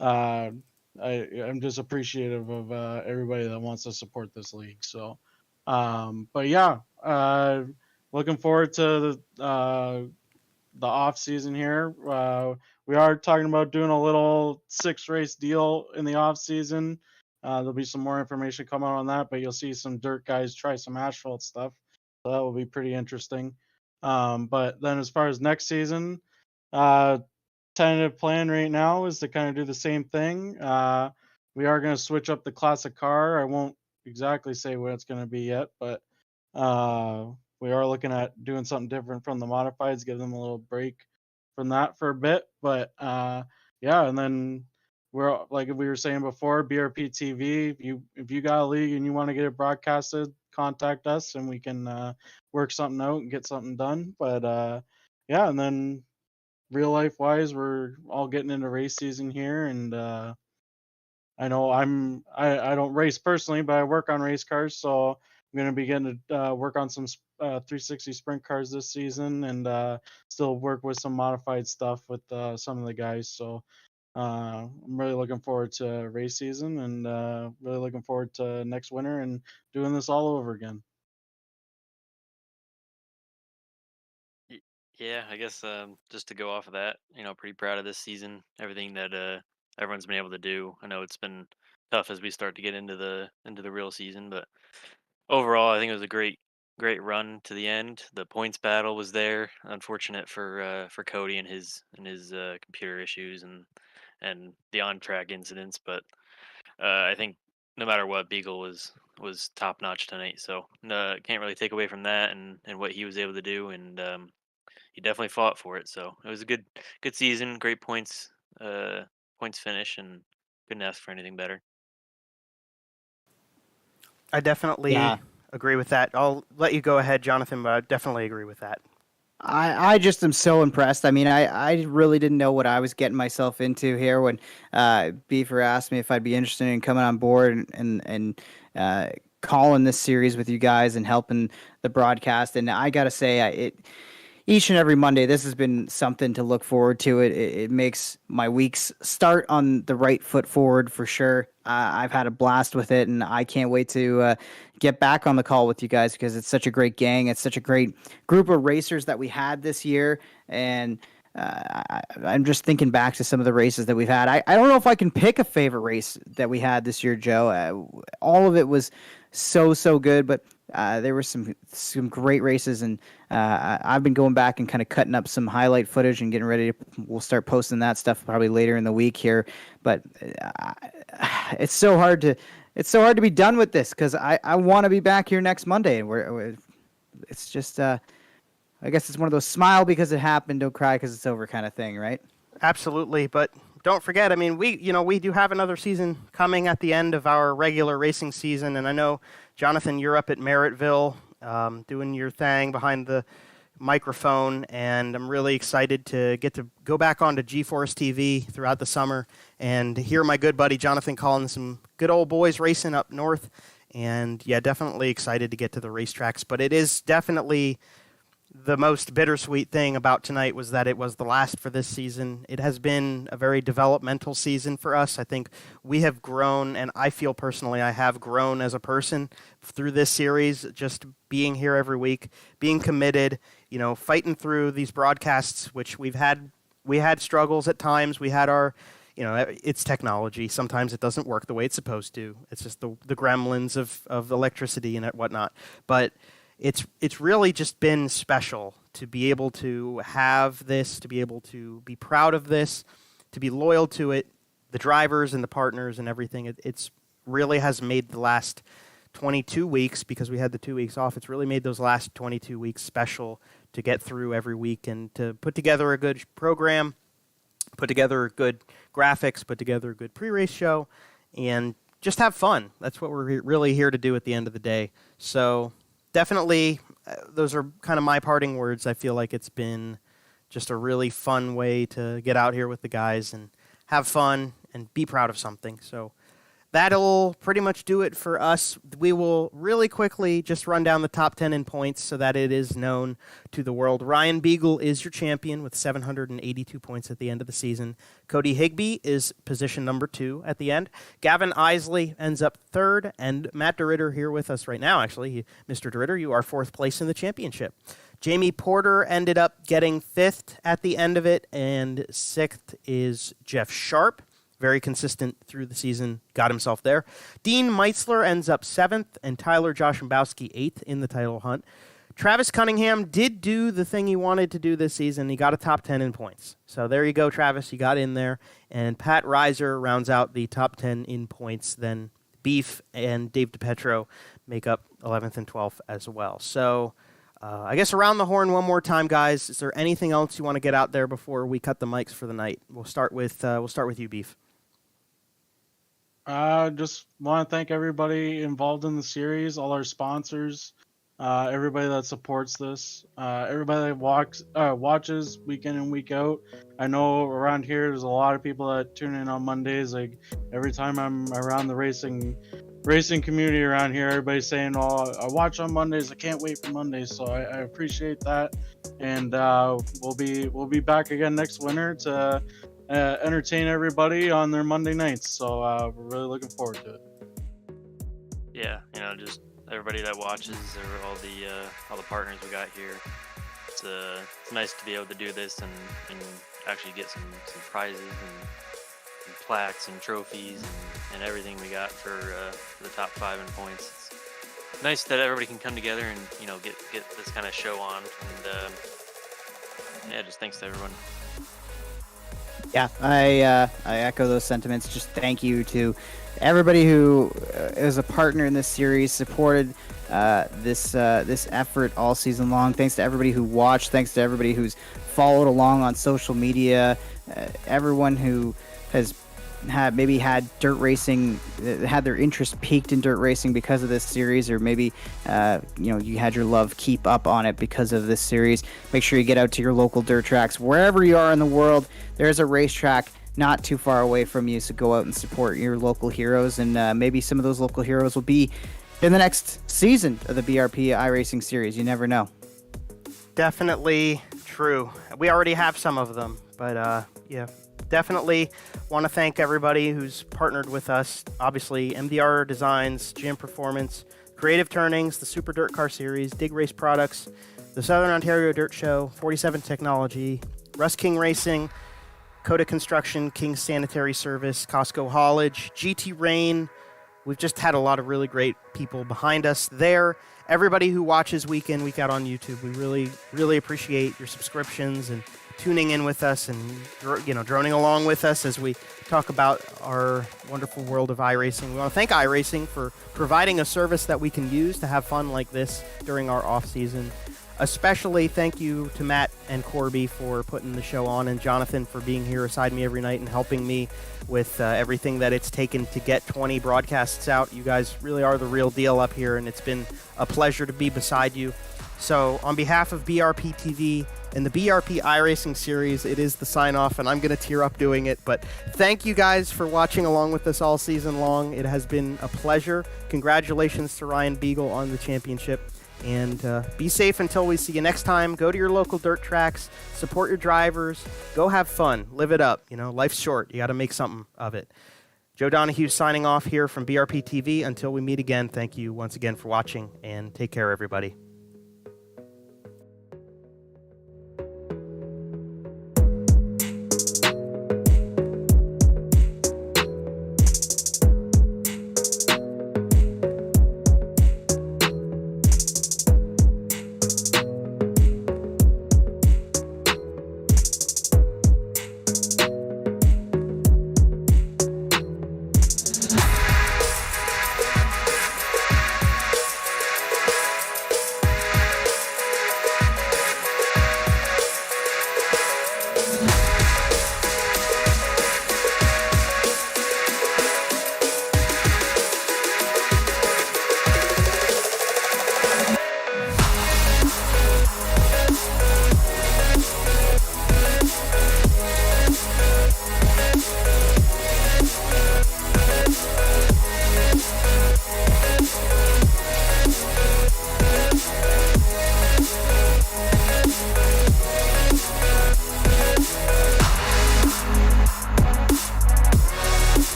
I'm just appreciative of everybody that wants to support this league. So, but yeah, looking forward to the off season here. We are talking about doing a little 6-race deal in the off season. There'll be some more information coming out on that, but you'll see some dirt guys try some asphalt stuff. So that will be pretty interesting. But then as far as next season, tentative plan right now is to kind of do the same thing. We are going to switch up the classic car. I won't exactly say what it's going to be yet, but we are looking at doing something different from the modifieds, give them a little break from that for a bit. But yeah, and then we're, like we were saying before, BRP TV. If you got a league and you want to get it broadcasted, contact us and we can work something out and get something done. But yeah, and then real life wise, we're all getting into race season here, and I know I don't race personally, but I work on race cars, so I'm going to be getting to work on some 360 sprint cars this season, and still work with some modified stuff with some of the guys. So I'm really looking forward to race season, and really looking forward to next winter and doing this all over again. Yeah, I guess just to go off of that, pretty proud of this season, everything that everyone's been able to do. I know it's been tough as we start to get into the real season, but overall, I think it was a great run to the end. The points battle was there. Unfortunate for Cody and his computer issues and the on track incidents, but I think no matter what, Beagle was top notch tonight. So can't really take away from that and what he was able to do, and he definitely fought for it. So it was a good season, great points finish, and couldn't ask for anything better. I definitely Yeah. agree with that. I'll let you go ahead, Jonathan, but I definitely agree with that. I just am so impressed. I mean, I really didn't know what I was getting myself into here when Beaver asked me if I'd be interested in coming on board and calling this series with you guys and helping the broadcast. And I got to say, each and every Monday, this has been something to look forward to. It makes my weeks start on the right foot forward for sure. I've had a blast with it, and I can't wait to get back on the call with you guys because it's such a great gang. It's such a great group of racers that we had this year, and I'm just thinking back to some of the races that we've had. I don't know if I can pick a favorite race that we had this year, Joe. All of it was so good, but there were some great races, and I've been going back and kind of cutting up some highlight footage and getting ready to. We'll start posting that stuff probably later in the week here. But it's so hard to be done with this because I want to be back here next Monday, and it's just I guess it's one of those smile because it happened, don't cry because it's over kind of thing, right? Absolutely, but don't forget, I mean, we do have another season coming at the end of our regular racing season, and I know, Jonathan, you're up at Merrittville doing your thing behind the microphone, and I'm really excited to get to go back onto GeForce TV throughout the summer and hear my good buddy Jonathan calling some good old boys racing up north, and yeah, definitely excited to get to the racetracks, but it is definitely the most bittersweet thing about tonight was that it was the last for this season. It has been a very developmental season for us. I think we have grown, and I feel personally I have grown as a person through this series, just being here every week, being committed, fighting through these broadcasts, which we had struggles at times. We had our, it's technology. Sometimes it doesn't work the way it's supposed to. It's just the gremlins of electricity and whatnot. But it's really just been special to be able to have this, to be able to be proud of this, to be loyal to it, the drivers and the partners and everything. It's really has made the last 22 weeks, because we had the 2 weeks off, it's really made those last 22 weeks special to get through every week and to put together a good program, put together good graphics, put together a good pre-race show, and just have fun. That's what we're really here to do at the end of the day. So definitely, those are kind of my parting words. I feel like it's been just a really fun way to get out here with the guys and have fun and be proud of something. So that'll pretty much do it for us. We will really quickly just run down the top 10 in points so that it is known to the world. Ryan Beagle is your champion with 782 points at the end of the season. Cody Higbie is position number 2 at the end. Gavin Isley ends up 3rd, and Matt DeRitter here with us right now, actually. Mr. DeRitter, you are 4th place in the championship. Jamie Porter ended up getting 5th at the end of it, and 6th is Jeff Sharp. Very consistent through the season, got himself there. Dean Meitzler ends up 7th, and Tyler Joshimbowski 8th in the title hunt. Travis Cunningham did do the thing he wanted to do this season. He got a top 10 in points. So there you go, Travis. You got in there. And Pat Reiser rounds out the top 10 in points. Then Beef and Dave DiPetro make up 11th and 12th as well. So I guess around the horn one more time, guys. Is there anything else you want to get out there before we cut the mics for the night? We'll start with you, Beef. Just want to thank everybody involved in the series, all our sponsors, everybody that supports this, everybody that watches week in and week out. I know around here there's a lot of people that tune in on Mondays. Like every time I'm around the racing community around here, everybody's saying, "Oh, I watch on Mondays. I can't wait for Mondays." So I appreciate that, and we'll be back again next winter to entertain everybody on their Monday nights. So we're really looking forward to it. Yeah, just everybody that watches, or all the partners we got here. It's nice to be able to do this and actually get some prizes and plaques and trophies and everything we got for the top 5 in points. It's nice that everybody can come together and get this kind of show on, and yeah, just thanks to everyone. Yeah, I echo those sentiments. Just thank you to everybody who is a partner in this series, supported this effort all season long. Thanks to everybody who watched. Thanks to everybody who's followed along on social media. Everyone who has had dirt racing, had their interest piqued in dirt racing because of this series, or maybe you had your love keep up on it because of this series. Make sure you get out to your local dirt tracks wherever you are in the world. There's a racetrack not too far away from you, so go out and support your local heroes, and maybe some of those local heroes will be in the next season of the BRP iRacing series. You never know. Definitely true. We already have some of them, but yeah, definitely want to thank everybody who's partnered with us. Obviously, MDR Designs, Jam Performance, Creative Turnings, the Super Dirt Car Series, Dig Race Products, the Southern Ontario Dirt Show, 47 Technology, Russ King Racing, Coda Construction, King's Sanitary Service, Costco Haulage, GT Rain. We've just had a lot of really great people behind us there. Everybody who watches week in, week out on YouTube, we really, really appreciate your subscriptions and tuning in with us and droning along with us as we talk about our wonderful world of iRacing. We want to thank iRacing for providing a service that we can use to have fun like this during our off season. Especially thank you to Matt and Corby for putting the show on, and Jonathan for being here beside me every night and helping me with everything that it's taken to get 20 broadcasts out. You guys really are the real deal up here, and it's been a pleasure to be beside you. So on behalf of BRPtv and the BRP iRacing series, it is the sign-off, and I'm going to tear up doing it. But thank you guys for watching along with us all season long. It has been a pleasure. Congratulations to Ryan Beagle on the championship. And be safe until we see you next time. Go to your local dirt tracks, support your drivers, go have fun, live it up. Life's short. You got to make something of it. Joe Donahue signing off here from BRP TV. Until we meet again, thank you once again for watching, and take care, everybody.